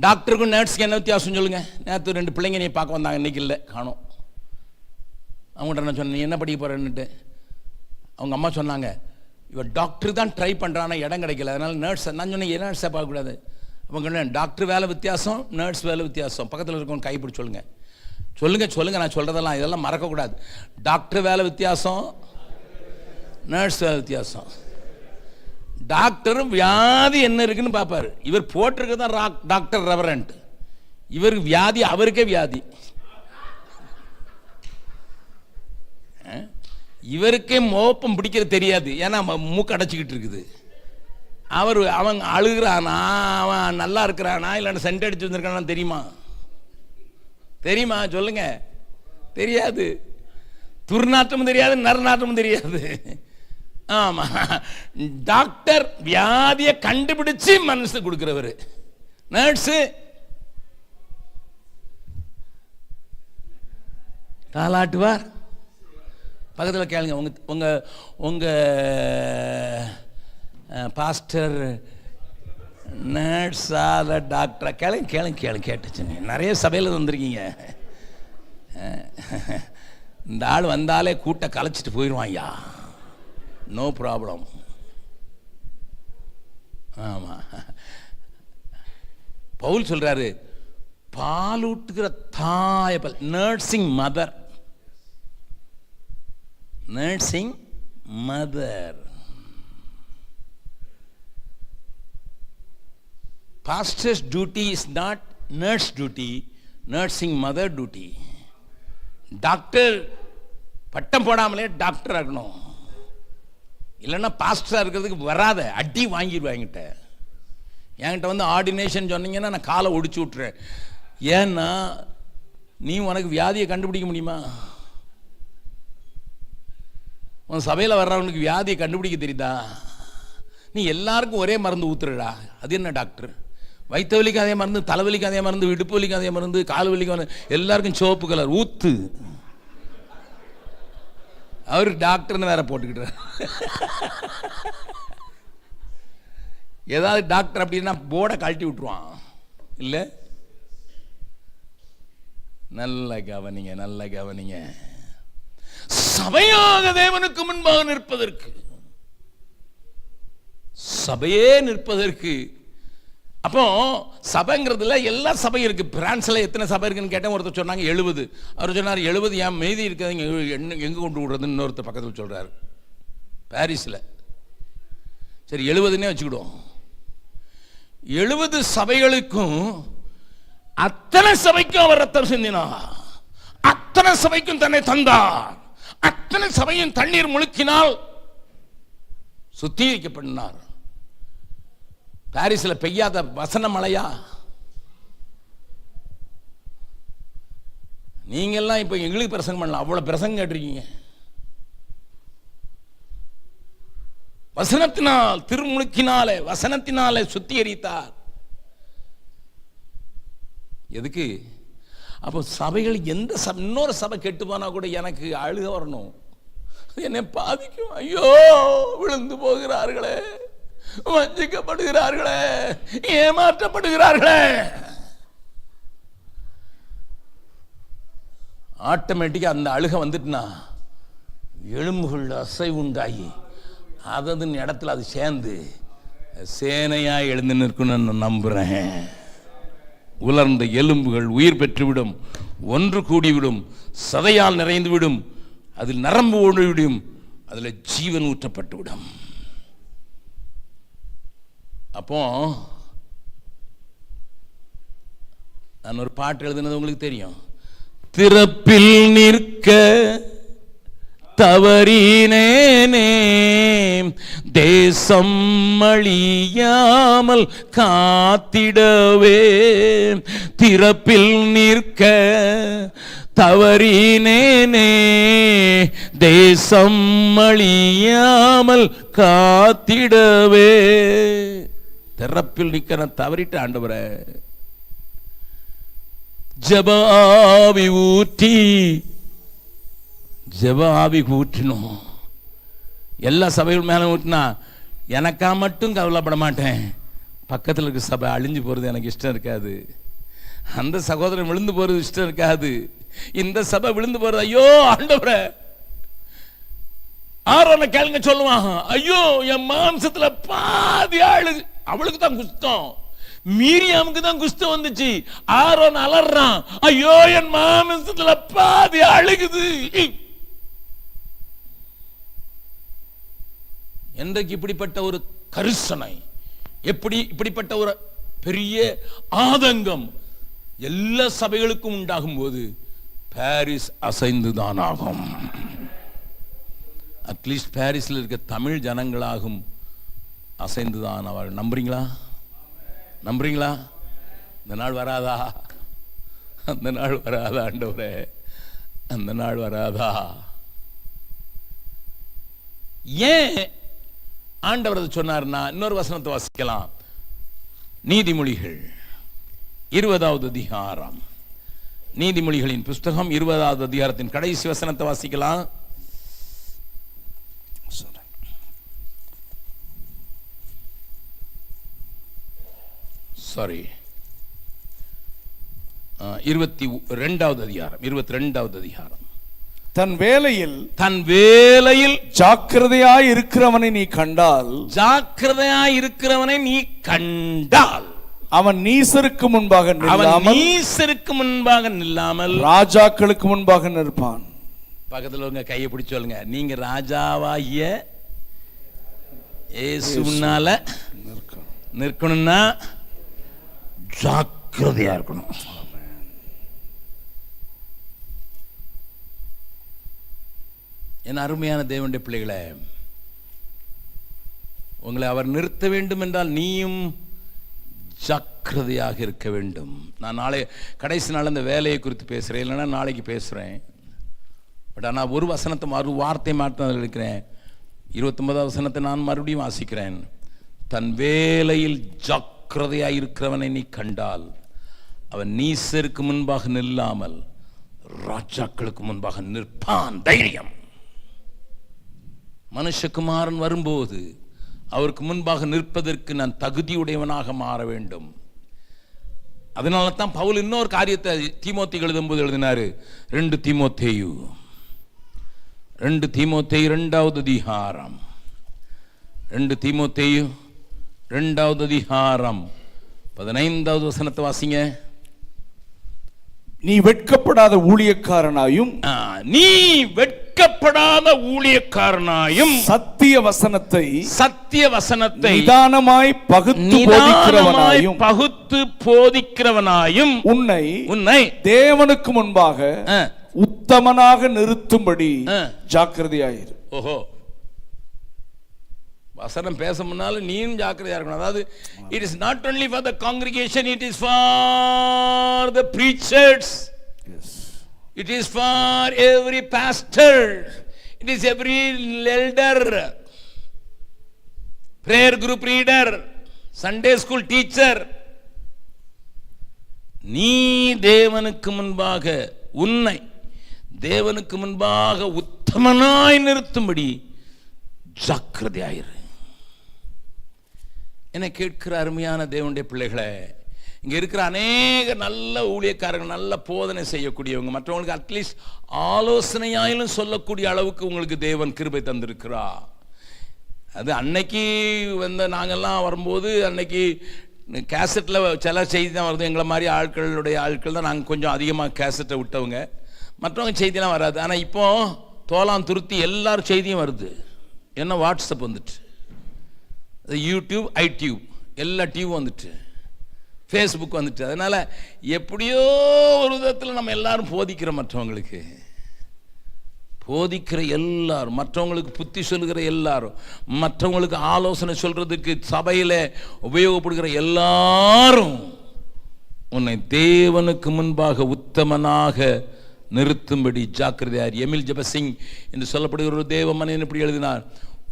டாக்டருக்கும் நர்ஸுக்கு என்ன வித்தியாசம் சொல்லுங்க? நேற்று 2 பிள்ளைங்க நீ பார்க்க வந்தாங்க, இன்னைக்கு இல்லை, காணோம். அவங்கள்ட்ட நான் சொன்னேன், நீ என்ன படிக்க போறேன்னுட்டு. அவங்க அம்மா சொன்னாங்க, இவன் டாக்டர் தான் ட்ரை பண்ணுறான், இடம் கிடைக்கல, அதனால நர்ஸ். நான் சொன்னேன், ஏன் நர்ஸை பார்க்கக்கூடாது? அவங்க டாக்டர் வேலை வித்தியாசம், நர்ஸ் வேலை வித்தியாசம். பக்கத்தில் இருக்கவங்க கைப்பிடி சொல்லுங்க. நான் சொல்றதெல்லாம் இதெல்லாம் மறக்கக்கூடாது. டாக்டர் வேலை வித்தியாசம், நர்ஸ் வேலை வித்தியாசம். டாக்டரும் வியாதி என்ன இருக்குன்னு பார்ப்பாரு. இவர் போட்டிருக்கதான் டாக்டர் ரெவரண்ட். இவருக்கு வியாதி, அவருக்கே வியாதி. இவருக்கே மோப்பம் பிடிக்கிறது தெரியாது, ஏன்னா மூக்கு அடைச்சிக்கிட்டு இருக்குது. அவன் அழுகிறானா, அவன் நல்லா இருக்கிறானா, இல்லைன்னா சென்ட் அடிச்சு வந்திருக்கானா தெரியுமா? சொல்லுங்க. தெரியாது. துர்நாற்றமும் தெரியாது, நரநாற்றமும் தெரியாது. ஆமா, டாக்டர் வியாதியை கண்டுபிடிச்சு மனசு கொடுக்கிறவர். நர்ஸ் தாளாட்டுவார். பக்கத்தில் கேளுங்க, உங்க உங்க பாஸ்டர் நர்ஸா டாக்டரா? கேளுங்க கேட்டுச்சுங்க. நிறைய சபையில் வந்திருக்கீங்க. இந்த ஆள் வந்தாலே கூட்ட கலைச்சிட்டு போயிடுவான். ஐயா, நோ ப்ராப்ளம். ஆமா, பவுல் சொல்றாரு, பாலூட்டுகிற தாய், nursing mother. Pastor's duty is not nurse duty, nursing mother duty. Doctor பட்டம் போடாமலே டாக்டர் ஆகணும், இல்லைன்னா பாஸ்டராக இருக்கிறதுக்கு வராத. அடி வாங்கிடுவாங்கிட்ட. என்கிட்ட வந்து ஆர்டினேஷன் சொன்னீங்கன்னா நான் காலை ஒடிச்சு விட்டுறேன். ஏன்னா நீ உனக்கு வியாதியை கண்டுபிடிக்க முடியுமா? உன் சபையில் வர்றவனுக்கு வியாதியை கண்டுபிடிக்க தெரியுதா? நீ எல்லாருக்கும் ஒரே மருந்து ஊத்துறடா. அது என்ன டாக்டர்? வயிற்று வலிக்கு அதே மருந்து, தலைவலிக்கு அதே மருந்து, இடுப்பு வலிக்கு அதே மருந்து, கால் வலிக்கு எல்லாருக்கும் சிவப்பு கலர் ஊத்து. அவரு டாக்டர்னு வேற போட்டுக்கிட்டார். ஏதாவது டாக்டர் அப்படின்னா போர்டை கழட்டி விட்டுருவான். இல்லை, நல்ல கவனிங்க, நல்ல கவனிங்க. சபையாக தேவனுக்கு முன்பாக நிற்பதற்கு, சபையே நிற்பதற்கு. அப்போ சபைங்கிறதுல எல்லா சபை இருக்கு. பிரான்ஸ்ல எத்தனை சபை இருக்குன்னு கேட்டேன். ஒருத்தர் சொன்னாங்க 70. அவர் சொன்னார் 70 ஏன் மீதி இருக்காது எங்க கொண்டு விடுறதுன்னு இன்னொருத்தர் பக்கத்தில் சொல்றாரு. பாரிஸ்ல சரி 70ன்னே வச்சுக்கிடுவோம். 70 சபைகளுக்கும் அத்தனை சபைக்கும் அவர் ரத்தம் சிந்தினார், அத்தனை சபைக்கும் தன்னை தந்தார், அத்தனை சபையும் தண்ணீர் முழுக்கினால் சுத்திகரிக்கப்பட்டார். பாரிஸ்ல பெய்யாத வசன மழையா? நீங்க எல்லாம் இப்ப எங்களுக்கு பிரசங்கம் பண்ணலாம், அவ்வளவு பிரசங்கம் கேட்டிருக்கீங்க. வசனத்தினால், திருமுழுக்கினாலே, வசனத்தினாலே சுத்திகரித்தார். எதுக்கு? அப்போ சபைகள் எந்த சபை, இன்னொரு சபை கெட்டு போனா கூட எனக்கு அழுக வரணும், என்னை பாதிக்கும். ஐயோ விழுந்து போகிறார்களே, வஞ்சிக்கப்படுகிறார்களே, ஏமாற்றப்படுகிறார்களே. ஆட்டோமேட்டிக்கா அந்த அழுக வந்துட்டுனா எலும்புகள் அசைவுண்டாகி அதது இடத்துல அது சேர்ந்து சேனையா எழுந்து நிற்கணும்னு நான் நம்புறேன். உலர்ந்த எலும்புகள் உயிர் பெற்றுவிடும், ஒன்று கூடிவிடும், சதையால் நிறைந்துவிடும், அதில் நரம்பு ஓடிவிடும், அதில் ஜீவன் ஊற்றப்பட்டுவிடும். அப்போ நான் ஒரு பாட்டு எழுதுனது உங்களுக்கு தெரியும். திறப்பில் நிற்க தவறினேனே, தேசம் அழியாமல் காத்திடவே. திறப்பில் நிற்க தவறினேனே, தேசம் அழியாமல் காத்திடவே. திறப்பில் நிற்க நான் தவறிட்டு ஆண்டவரே, ஜெப ஆவி ஊற்றி, ஜெப ஆவி ஊற்றணும். எல்லா சபைகள் மேலே ஊற்றினா எனக்கா மட்டும் கவலைப்பட மாட்டேன். பக்கத்தில் இருக்க சபை அழிஞ்சு போகிறது எனக்கு இஷ்டம் இருக்காது, அந்த சகோதரன் விழுந்து போகிறது இஷ்டம் இருக்காது, இந்த சபை விழுந்து போகிறது. ஐயோ ஆண்டவரே, ஆரோனை கேளுங்க சொல்லுவான், ஐயோ என் மாம்சத்துல பாதி ஆளு. அவளுக்கு தான் குஸ்தம், மீரியாமுக்கு தான் குஸ்தம் வந்துச்சு. ஆரோன் அலறான், ஐயோ என் மாம்சத்துல பாதி அழுகுது. என்றைக்கு இப்படிப்பட்ட ஒரு கரிசனை, இப்படிப்பட்ட ஒரு பெரிய ஆதங்கம் எல்லா சபைகளுக்கும் உண்டாகும் போது பாரிஸ் அசைந்துதான் ஆகும். அட்லீஸ்ட் பாரிஸில் இருக்க தமிழ் ஜனங்களாகும் அசைந்துதான் அவர்கள். நம்புறீங்களா? நம்புறீங்களா? அந்த நாள் வராதா? அந்த நாள் வராதா ஆண்டவரே? அந்த நாள் வராதா? ஏன் ஆண்டவர் சொன்னார்னா, இன்னொரு வசனத்தை வாசிக்கலாம். நீதிமொழிகள் 20வது அதிகாரம், நீதிமொழிகளின் புஸ்தகம் 20வது அதிகாரத்தின் கடைசி வசனத்தை வாசிக்கலாம். சாரி, 22வது அதிகாரம், 22வது அதிகாரம். தன் வேலையில் ஜாக்கிரதையாய் இருக்கிறவனை நீ கண்டால், ஜாக்கிரதையாய் இருக்கிறவனை நீ கண்டால், அவன் நீசருக்கு முன்பாக நில்லாமல் ராஜாக்களுக்கு முன்பாக நிற்பான். பக்கத்தில் உங்க கையை பிடிச்சு சொல்லுங்க, நீங்க ராஜாவாகிய இயேசுனால நிற்கணும்னா ஜாக்கிரதையா இருக்கணும். என் அருமையான தேவனுடைய பிள்ளைகளே, உங்களை அவர் நிறுத்த வேண்டும் என்றால் நீயும் ஜாக்கிரதையாக இருக்க வேண்டும். நான் நாளை கடைசி நாள் அந்த வேலையை குறித்து பேசுகிறேன், இல்லைன்னா நாளைக்கு பேசுகிறேன். பட் ஆனால் ஒரு வசனத்தை வார்த்தை மாற்றினதில் இருக்கிறேன். 29வது வசனத்தை நான் மறுபடியும் வாசிக்கிறேன். தன் வேலையில் ஜாக்கிரதையாய் இருக்கிறவனை நீ கண்டால் அவன் நீசருக்கு முன்பாக நில்லாமல் ராஜாக்களுக்கு முன்பாக நிற்பான். தைரியம். மனுஷகுமாரன் வரும்போது அவருக்கு முன்பாக நிற்பதற்கு நான் தகுதியுடையவனாக மாற வேண்டும். அதனால தான் பவுல் இன்னொரு காரியத்தை தீமோத்தேயுக்கு எழுதும்போது எழுதினாரு. 2 தீமோத்தேயு 2வது அதிகாரம் 2 தீமோத்தேயு 2வது அதிகாரம் 15வது வசனத்தை வாசிங்க. நீ வெட்கப்படாத ஊழியக்காரனாயும் சத்திய வசனத்தை நிதானமாய் பகுத்து போதிக்கிறவனாயும் உன்னை தேவனுக்கு முன்பாக உத்தமனாக நிறுத்தும்படி ஜாக்கிரதையாயிரு. ஓஹோ, வசனம் பேச முன்னால நீயும் ஜாக்கிரதையா இருக்கணும். அதாவது it is not only for the congregation, it is for the preachers. Yes. It is for every pastor. It is every elder, prayer group leader, Sunday school teacher. நீ தேவனுக்கு முன்பாக உன்னை தேவனுக்கு முன்பாக உத்தமனாய் நிறுத்தும்படி ஜாக்கிரதையாயிரு. என்னை கேட்கிற அருமையான தேவனுடைய பிள்ளைகளே, இங்க இருக்கிற அநேக நல்ல ஊழியக்காரர்கள், நல்ல போதனை செய்யக்கூடியவங்க, மற்றவங்களுக்கு அட்லீஸ்ட் ஆலோசனையாயிலும் சொல்லக்கூடிய அளவுக்கு உங்களுக்கு தேவன் கிருபை தந்திருக்கிறா. அது அன்னைக்கு நாங்கெல்லாம் வரும்போது அன்னைக்கு கேசட்டில் சில செய்தி தான் வருது. எங்களை மாதிரி ஆட்கள் தான் நாங்கள் கொஞ்சம் அதிகமாக கேசட்டை விட்டவங்க. மற்றவங்க செய்திலாம் வராது. ஆனால் இப்போ தோலாம் துருத்தி எல்லாரும் செய்தியும் வருது. என்ன வாட்ஸ்அப் வந்துட்டு, யூடியூப், ஐடியூப், எல்லா டியூப் வந்துட்டு, ஃபேஸ்புக் வந்துட்டு. அதனால் எப்படியோ ஒரு விதத்தில் நம்ம எல்லாரும் மற்றவங்களுக்கு போதிக்கிற எல்லாரும், மற்றவங்களுக்கு புத்தி சொல்லுகிற எல்லாரும், மற்றவங்களுக்கு ஆலோசனை சொல்றதுக்கு சபையில் உபயோகப்படுகிற எல்லாரும் உன்னை தேவனுக்கு முன்பாக உத்தமனாக நிறுத்தும்படி ஜாக்கிரதையார். எமில் ஜெபசிங் என்று சொல்லப்படுகிற ஒரு தேவ மனிதன் இப்படி எழுதினார்.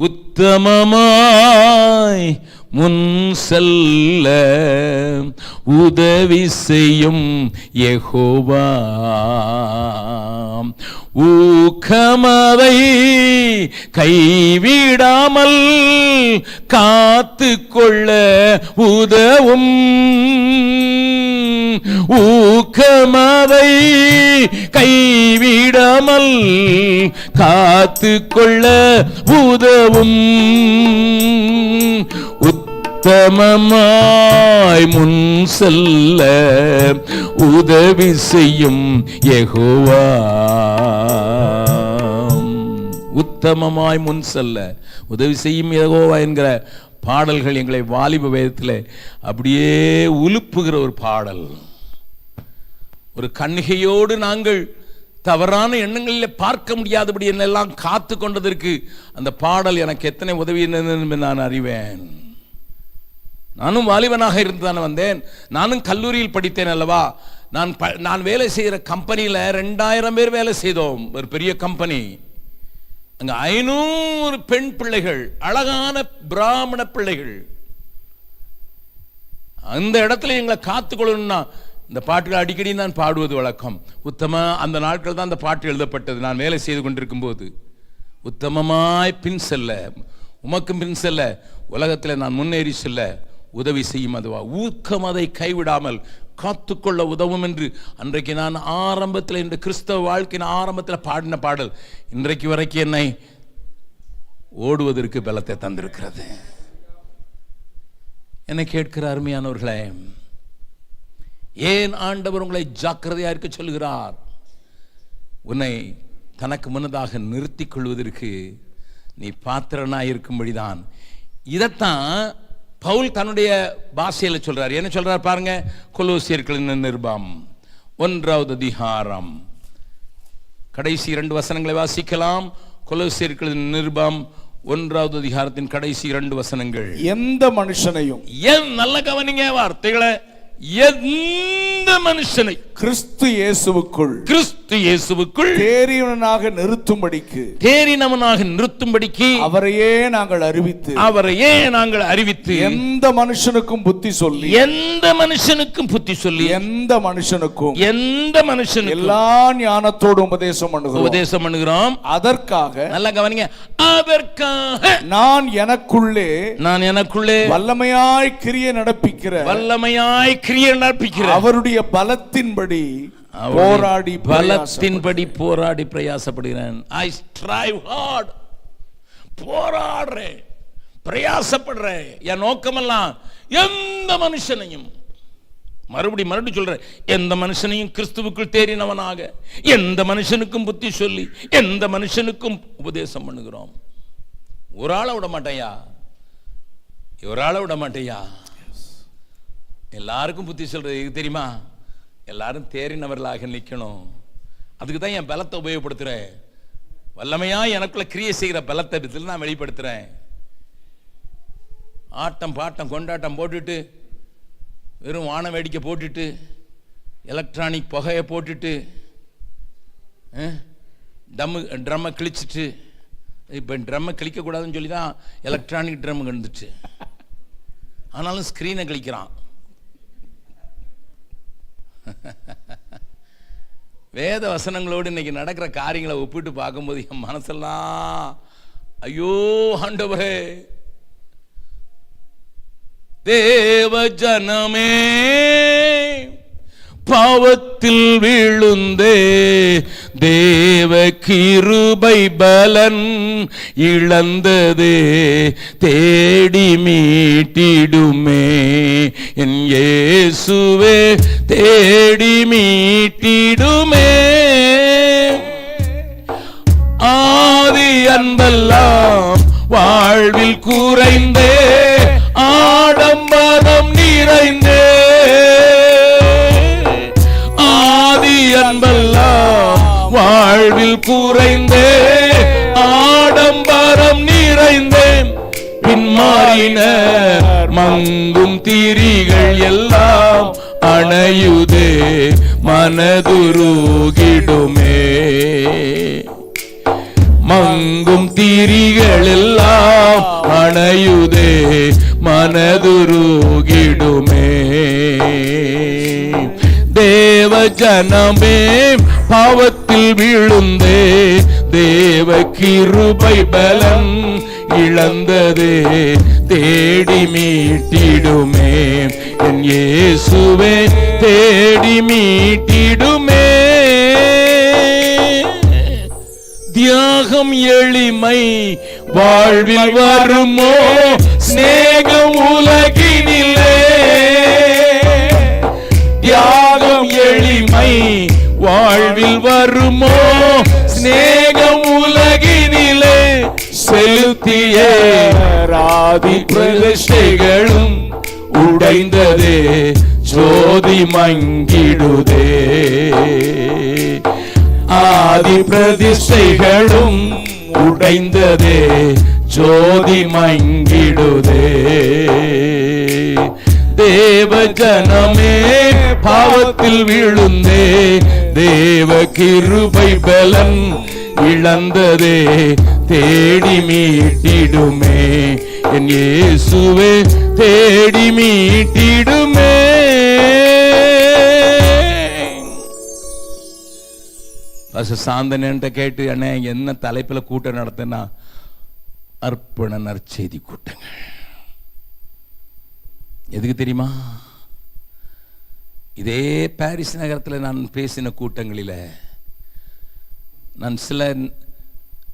உத்தமமாய் முன் செல்ல உதவி செய்யும் யெகோவா, ஊக்கமதை கைவிடாமல் காத்து கொள்ள உதவும், ஊக்கமதை கைவிடாமல் காத்து கொள்ள உதவும், உத்தமமாய் முன் செல்ல உதவி செய்யும் யெகோவா. உத்தமமாய் முன் செல்ல உதவி செய்யும் யெகோவா என்கிற பாடல்கள் எங்களை வாலிப வேதத்தில் அப்படியே உலுப்புகிற ஒரு பாடல். ஒரு கன்னிகையோடு நாங்கள் தவறான எண்ணங்களில் பார்க்க முடியாதபடி என்னெல்லாம் காத்து கொண்டதற்கு அந்த பாடல் எனக்கு எத்தனை உதவி என்று நான் அறிவேன். நானும் வாலிபனாக இருந்துதானே வந்தேன். நானும் கல்லூரியில் படித்தேன் அல்லவா. நான் வேலை செய்கிற கம்பெனியில் 2000 பேர் வேலை செய்தோம். ஒரு பெரிய கம்பெனி. அங்க 500 பெண் பிள்ளைகள், அழகான பிராமண பிள்ளைகள். அந்த இடத்துல எங்களை காத்துக்கொள்ளணும்னா இந்த பாட்டுகள் அடிக்கடி நான் பாடுவது வழக்கம். அந்த நாட்கள் தான் அந்த பாட்டு எழுதப்பட்டது. நான் வேலை செய்து கொண்டிருக்கும் போது, உத்தமமாய் பின் செல்ல, உமக்கும் பின் செல்ல, உலகத்தில் நான் முன்னேறி செல்ல உதவி செய்யும் அதுவா, ஊக்கம் அதை கைவிடாமல் காத்துக்கொள்ள உதவும் என்று அன்றைக்கு நான் ஆரம்பத்தில், இந்த கிறிஸ்தவ வாழ்க்கையின் ஆரம்பத்தில் பாடின பாடல் இன்றைக்கு வரைக்கும் என்னை ஓடுவதற்கு பலத்தை தந்திருக்கிறது. என்னை கேட்கிற அருமையானவர்களே, ஏன் ஆண்டவர் உங்களை ஜாக்கிரதையா இருக்க சொல்கிறார்? உன்னை தனக்கு முன்னதாக நிறுத்திக் கொள்வதற்கு நீ பாத்திரனாய் இருக்கும்படிதான். இதைத்தான் பவுல் தன்னுடைய பாஷையில் சொல்றார். என்ன சொல்றார் பாருங்க. கொலோசியர்களின் நிருபம் 1வது அதிகாரம் கடைசி 2 வசனங்களை வாசிக்கலாம். கொலோசியர்களின் நிருபம் 1வது அதிகாரத்தின் கடைசி 2 வசனங்கள். எந்த மனுஷனையும், நல்ல கவனிங்க வார்த்தைகளை, எந்த மனுஷனை கிறிஸ்து இயேசுவுக்குள் தேறினவனாக நிறுத்தும்படிக்கு அவரையே நாங்கள் அறிவித்து எந்த மனுஷனுக்கும் புத்தி சொல்லி எந்த மனுஷனுக்கும் எல்லா ஞானத்தோடு உபதேசம் பண்ணுகிறோம். அதற்காக நல்லா கவனிங்க, அதற்காக நான் எனக்குள்ளே வல்லமையாய் கிரியை நடப்பிக்கிற அவருடைய பலத்தின்படி போராடி பிரயாசப்படுகிறேன். I strive hard, போராடுறேன், பிரயாசப்படுறேன். என் நோக்கமெல்லாம் எந்த மனுஷனையும், மறுபடியும் சொல்றேன், எந்த மனுஷனையும் கிறிஸ்துவுக்குள் தேறினவனாக, எந்த மனுஷனுக்கும் புத்தி சொல்லி, எந்த மனுஷனுக்கும் உபதேசம் பண்ணுகிறோம். ஒரு ஆளை விட மாட்டேயா, எல்லாருக்கும் புத்தி சொல்றது தெரியுமா? எல்லாரும் தேறினவர்களாக நிற்கணும். அதுக்கு தான் என் பலத்தை உபயோகப்படுத்துறேன். வல்லமையா எனக்குள்ள கிரியை செய்கிற பலத்தை நான் வெளிப்படுத்துறேன். ஆட்டம் பாட்டம் கொண்டாட்டம் போட்டுட்டு, வெறும் வான வேடிக்கை போட்டுட்டு, எலக்ட்ரானிக் புகையை போட்டுட்டு, ட்ரம்மை கிழிச்சிட்டு, இப்போ ட்ரம்மை கிழிக்கக்கூடாதுன்னு சொல்லி தான் எலக்ட்ரானிக் ட்ரம் வந்துச்சு. ஆனாலும் ஸ்க்ரீனை கிழிக்கிறான். வேத வசனங்களோடு இன்னைக்கு நடக்கிற காரியங்களை ஒப்பிட்டு பார்க்கும்போது என் மனசெல்லாம் ஐயோ ஆண்டவரே, தேவ ஜனமே பாவத்தில் விழுந்தே தேவ கிருபை பலன் இழந்ததே தேடி மீட்டிடுமே என் இயேசுவே, தேடி மீட்டிடுமே. ஆதி அன்பெல்லாம் வாழ்வில் குறைந்தே ஆடம்பரம் நிறைந்தே, அன்பெல்லாம் வாழ்வில் குறைந்தே ஆடம்பரம் நிறைந்தேன். பின்மாறினர் மங்கும் திரிகள் எல்லாம் அணையுதே மனதுருகிடுமே. மங்கும் திரிகள் எல்லாம் அணையுதே மனதுருகிடுமே. தேவ ஜனமே பாவத்தில் விழுந்தே தேவ கிருபை பலன் இழந்ததே தேடி மீட்டிடுமே என் இயேசுவே, தேடி மீட்டிடுமே. தியாகம் எளிமை வாழ்வில் வருமோ, சிநேகம் உலகினிலே. தியாகம் எளிமை வாழ்வில் வருமோ, சிநேகம் உலகினிலே. செலுத்திய ராதி பிரதிஷ்டைகளும் உடைந்ததே ஜோதி மங்கிடுதே. ஆதி பிரதிஷ்டைகளும் உடைந்ததே ஜோதி மங்கிடுதே. தேவ ஜனமே பாவத்தில் விழுந்தே தேவ கிருபை பலன் இழந்ததே தேடி மீட்டிடுமே என் இயேசுவே, தேடி மீட்டிடுமே. சாந்தனன்ட்ட கேட்டு, அண்ணே என்ன தலைப்பில் கூட்டம் நடத்தினா, அர்ப்பண நற்செய்தி கூட்டங்கள். எதுக்கு தெரியுமா? இதே பாரிஸ் நகரத்தில் நான் பேசின கூட்டங்களில் நான் சில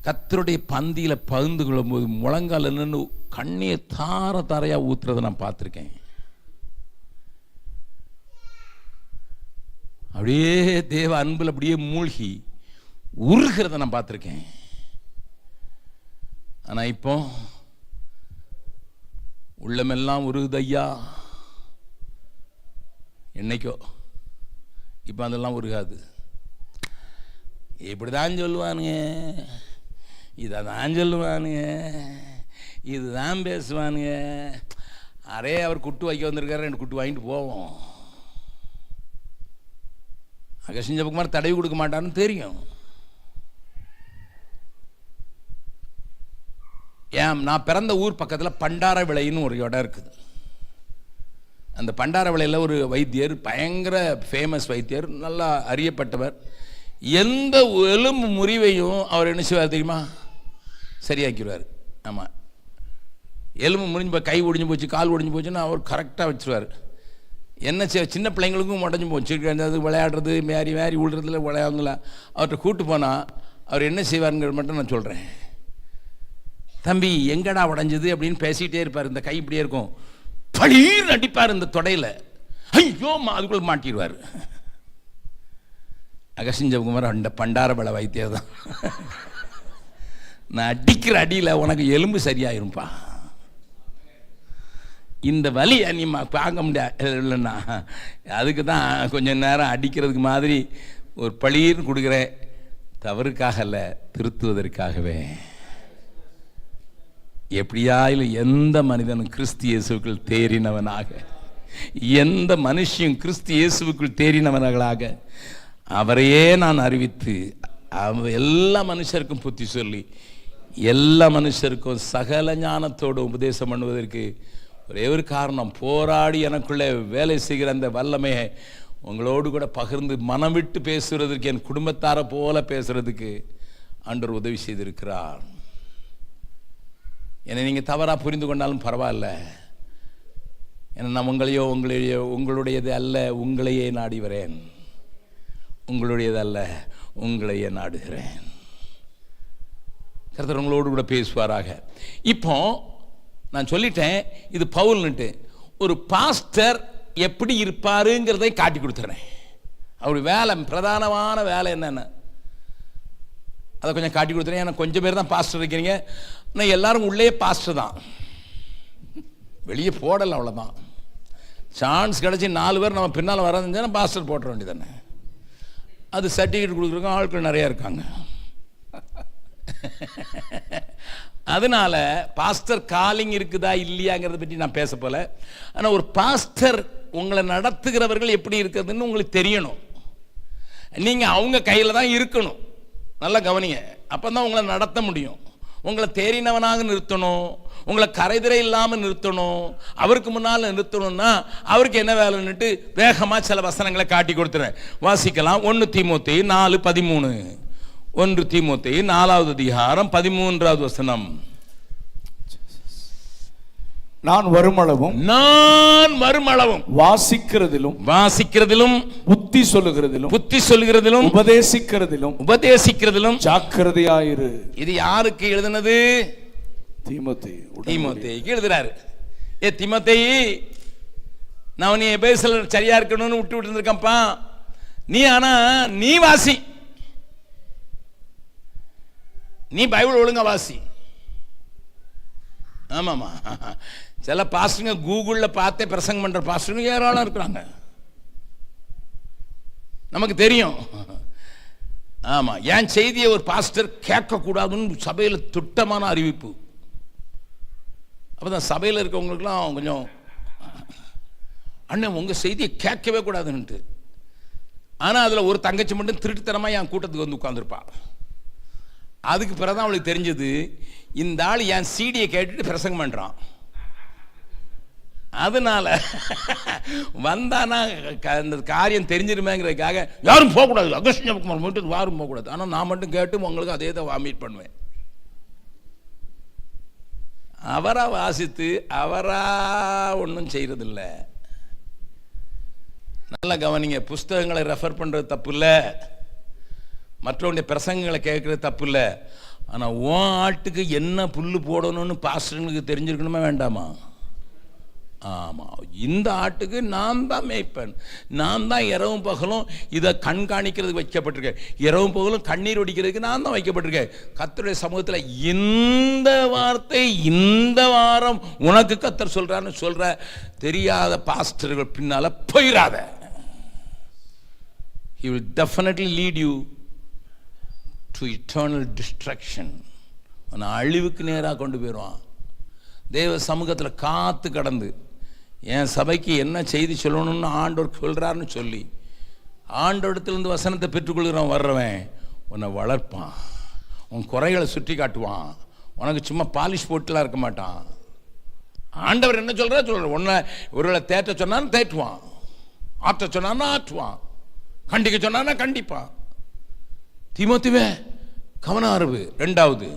கர்த்தருடைய பந்தியில் பகிர்ந்து கொள்ளும்போது முழங்கால நின்று கண்ணியை தார தாரையாக ஊத்துறதை நான் பார்த்துருக்கேன். அப்படியே தேவ அன்பில் அப்படியே மூழ்கி உருகிறத நான் பார்த்துருக்கேன். ஆனால் இப்போ உள்ளமெல்லாம் உருகுதையா, என்னைக்கோ. இப்போ அதெல்லாம் உருகாது. இப்படிதான் சொல்லுவானுங்க, இதை தான் சொல்லுவானுங்க, இதுதான் பேசுவானுங்க. அரே அவர் குட்டு வைக்க வந்திருக்காரு, ரெண்டு குட்டு வாங்கிட்டு போவோம். அகஸ்டின் ஜெபக்குமார் தடவி கொடுக்க மாட்டான்னு தெரியும். நான் பிறந்த ஊர் பக்கத்தில் பண்டார விளைன்னு ஒரு இடம் இருக்குது. அந்த பண்டார விளையில் ஒரு வைத்தியர், பயங்கர ஃபேமஸ் வைத்தியர், நல்லா அறியப்பட்டவர். எந்த எலும்பு முறிவையும் அவர் என்ன செய்வார் தெரியுமா? சரியாக்கிடுவார். ஆமாம், எலும்பு முறிஞ்சு கை ஒடிஞ்சு போச்சு, கால் ஒடிஞ்சு போச்சுன்னா அவர் கரெக்டாக வச்சுருவார். என்ன சின்ன பிள்ளைங்களுக்கும் உடஞ்சி போச்சு, அது விளையாடுறது மேரி விழுறதுல விளையாடுங்களா, அவர்கிட்ட கூப்பிட்டு போனால் அவர் என்ன செய்வாருங்கிறது மட்டும் நான் சொல்கிறேன். தம்பி எங்கடா உடஞ்சது அப்படின்னு பேசிகிட்டே இருப்பார். இந்த கை இப்படியே இருக்கும், பளீர் அடிப்பார் இந்த தொடையில், ஐயோ அதுக்குள்ள மாட்டிடுவார். அகஸ்டின் ஜெபக்குமார் அந்த பண்டார பல வைத்தியர் தான். நான் அடிக்கிற அடியில் உனக்கு எலும்பு சரியாயிரும்பா, இந்த வலியை நீ பார்க்க முடியாது இல்லைன்னா, அதுக்கு தான் கொஞ்சம் நேரம் அடிக்கிறதுக்கு மாதிரி ஒரு பளீர்னு கொடுக்குற, தவறுக்காக அல்ல, திருத்துவதற்காகவே. எப்படியாயிலும் எந்த மனிதனும் கிறிஸ்து இயேசுக்குள் தேறினவனாக, எந்த மனுஷியும் கிறிஸ்து இயேசுக்குள் தேறினவர்களாக அவரையே நான் அறிவித்து எல்லா மனுஷருக்கும் புத்தி சொல்லி எல்லா மனுஷருக்கும் சகல ஞானத்தோடு உபதேசம் பண்ணுவதற்கு ஒரே ஒரு காரணம், போராடி எனக்குள்ளே வேலை செய்கிற அந்த வல்லமையை உங்களோடு கூட பகிர்ந்து மனம் விட்டு பேசுறதுக்கு, என் குடும்பத்தாரை போல பேசுறதுக்கு ஆண்டவர் உதவி செய்திருக்கிறார். என்னை நீங்கள் தவறாக புரிந்து கொண்டாலும் பரவாயில்ல, ஏன்னா நான் உங்களுடையது அல்ல, உங்களையே நாடி வரேன். உங்களுடையது அல்ல, உங்களையே நாடுகிறேன். கர்த்தர் உங்களோடு கூட பேசுவாராக. இப்போ நான் சொல்லிட்டேன், இது பவுல்னுட்டு. ஒரு பாஸ்டர் எப்படி இருப்பாருங்கிறதை காட்டி கொடுத்துறேன். அவருடைய வேலை, பிரதானமான வேலை என்னென்ன அதை கொஞ்சம் காட்டி கொடுத்துறேன். ஏன்னா கொஞ்சம் பேர் தான் பாஸ்டர் இருக்கிறீங்க, ஆனால் எல்லாரும் உள்ளே பாஸ்டர் தான், வெளியே போடலை, அவ்வளோதான். சான்ஸ் கிடச்சி 4 பேர் நம்ம பின்னால் வரதுன்னா பாஸ்டர் போட்டுற வேண்டியதானே. அது சர்டிஃபிகேட் கொடுக்குறவங்க ஆட்கள் நிறையா இருக்காங்க. அதனால பாஸ்டர் காலிங் இருக்குதா இல்லையாங்கிறத பற்றி நான் பேச போல. ஆனால் ஒரு பாஸ்டர் உங்களை நடத்துகிறவர்கள் எப்படி இருக்கிறதுன்னு உங்களுக்கு தெரியணும். நீங்கள் அவங்க கையில் தான் இருக்கணும். நல்லா கவனிங்க, அப்போ தான் உங்களை நடத்த முடியும். உங்களை தேறினவனாக நிறுத்தணும், உங்களை கரைதிரை இல்லாமல் நிறுத்தணும், அவருக்கு முன்னால் நிறுத்தணும்னா அவருக்கு என்ன வேலைன்னுட்டு வேகமாக சில வசனங்களை காட்டி கொடுத்துறேன். வாசிக்கலாம். 1 தீமோத்தேயு 4:13. 1 தீமோத்தேயு 4வது அதிகாரம் 13வது வசனம். நான் வருமளவும் வாசிக்கிறதிலும் புத்தி சொல்லுகிறதிலும் உபதேசிக்கிறதிலும் ஜாக்கிரதையாயிரு. இது யாருக்கு எழுதினது? தீமோத்தேயுக்கு எழுதுறாரு. தீமோத்தேயு, நான் நீ எபேசியர் சரியா இருக்கணும்னு விட்டு இருந்திருக்கப்பா, நீ வாசி, நீ பைபிள் ஒழுங்கா வாசி. ஆமாமா, சில பாஸ்டருங்க கூகுளில் பார்த்தே பிரசங்கம் பண்ற பாஸ்டருங்க ஏராளம் இருக்கிறாங்க, நமக்கு தெரியும். ஆமா, என் செய்தியை ஒரு பாஸ்டர் கேட்க கூடாதுன்னு சபையில் திட்டமான அறிவிப்பு. அப்பதான் சபையில் இருக்கவங்களுக்குலாம் கொஞ்சம், அண்ணன் உங்க செய்தியை கேட்கவே கூடாதுன்னுட்டு. ஆனா அதுல ஒரு தங்கச்சி மட்டும் திருட்டுத்தனமா என் கூட்டத்துக்கு வந்து உட்கார்ந்துருப்பா. அதுக்கு பிறகுதான் அவளுக்கு தெரிஞ்சது, இந்த ஆள் என் சீடியை கேட்டுட்டு பிரசங்கம் பண்றான். அதனால வந்தானா அந்த காரியம் தெரிஞ்சிருமேங்கிறதுக்காக யாரும் போகக்கூடாது, அகஸ்டின் ஜெபக்குமார் மட்டும் யாரும் போகக்கூடாது. ஆனால் நான் மட்டும் கேட்டு உங்களுக்கு அதே தான் வாமிட் பண்ணுவேன். அவரா வாசித்து அவரா ஒன்றும் செய்யறதில்ல. நல்லா கவனிங்க, புஸ்தகங்களை ரெஃபர் பண்றது தப்பு இல்லை, மற்றவங்களுடைய பிரசங்கங்களை கேட்கறது தப்பு இல்லை. ஆனால் உன் ஆட்டுக்கு என்ன புல்லு போடணும்னு பாஸ்டர்களுக்கு தெரிஞ்சிருக்கணுமா வேண்டாமா? ஆமாம், இந்த ஆட்டுக்கு நான் தான் மேய்ப்பேன், நான் தான் இரவும் பகலும் இதை கண்காணிக்கிறதுக்கு வைக்கப்பட்டிருக்கேன், இரவும் பகலும் கண்ணீர் ஒடிக்கிறதுக்கு நான் தான் வைக்கப்பட்டிருக்கேன். கர்த்தருடைய சமூகத்தில் இந்த வார்த்தை இந்த வாரம் உனக்கு கர்த்தர் சொல்றான்னு சொல்ற தெரியாத பாஸ்டர்கள் பின்னால போயிடாத. He will definitely lead you to eternal destruction. உன்னை அழிவுக்கு நேராக கொண்டு போயிடுவான். தேவ சமூகத்தில் காத்து கடந்து என் சபைக்கு என்ன செய்தி சொல்லணும்னு ஆண்டவர் சொல்றாருன்னு சொல்லி ஆண்டவரிடத்திலிருந்து வசனத்தை பெற்றுக்கொள்கிறவன் வர்றவன் உன்னை வளர்ப்பான், உன் குறைகளை சுட்டி காட்டுவான், உனக்கு சும்மா பாலிஷ் போட்டுலாம் இருக்க மாட்டான். ஆண்டவர் என்ன சொல்ற உன்னை ஒருவேளை தேற்ற சொன்னான்னு தேற்றுவான், ஆற்ற சொன்னான்னா ஆற்றுவான், கண்டிக்க சொன்னான்னா கண்டிப்பான். தீமோத்தேயுவே கவனம் அறிவு. 2வது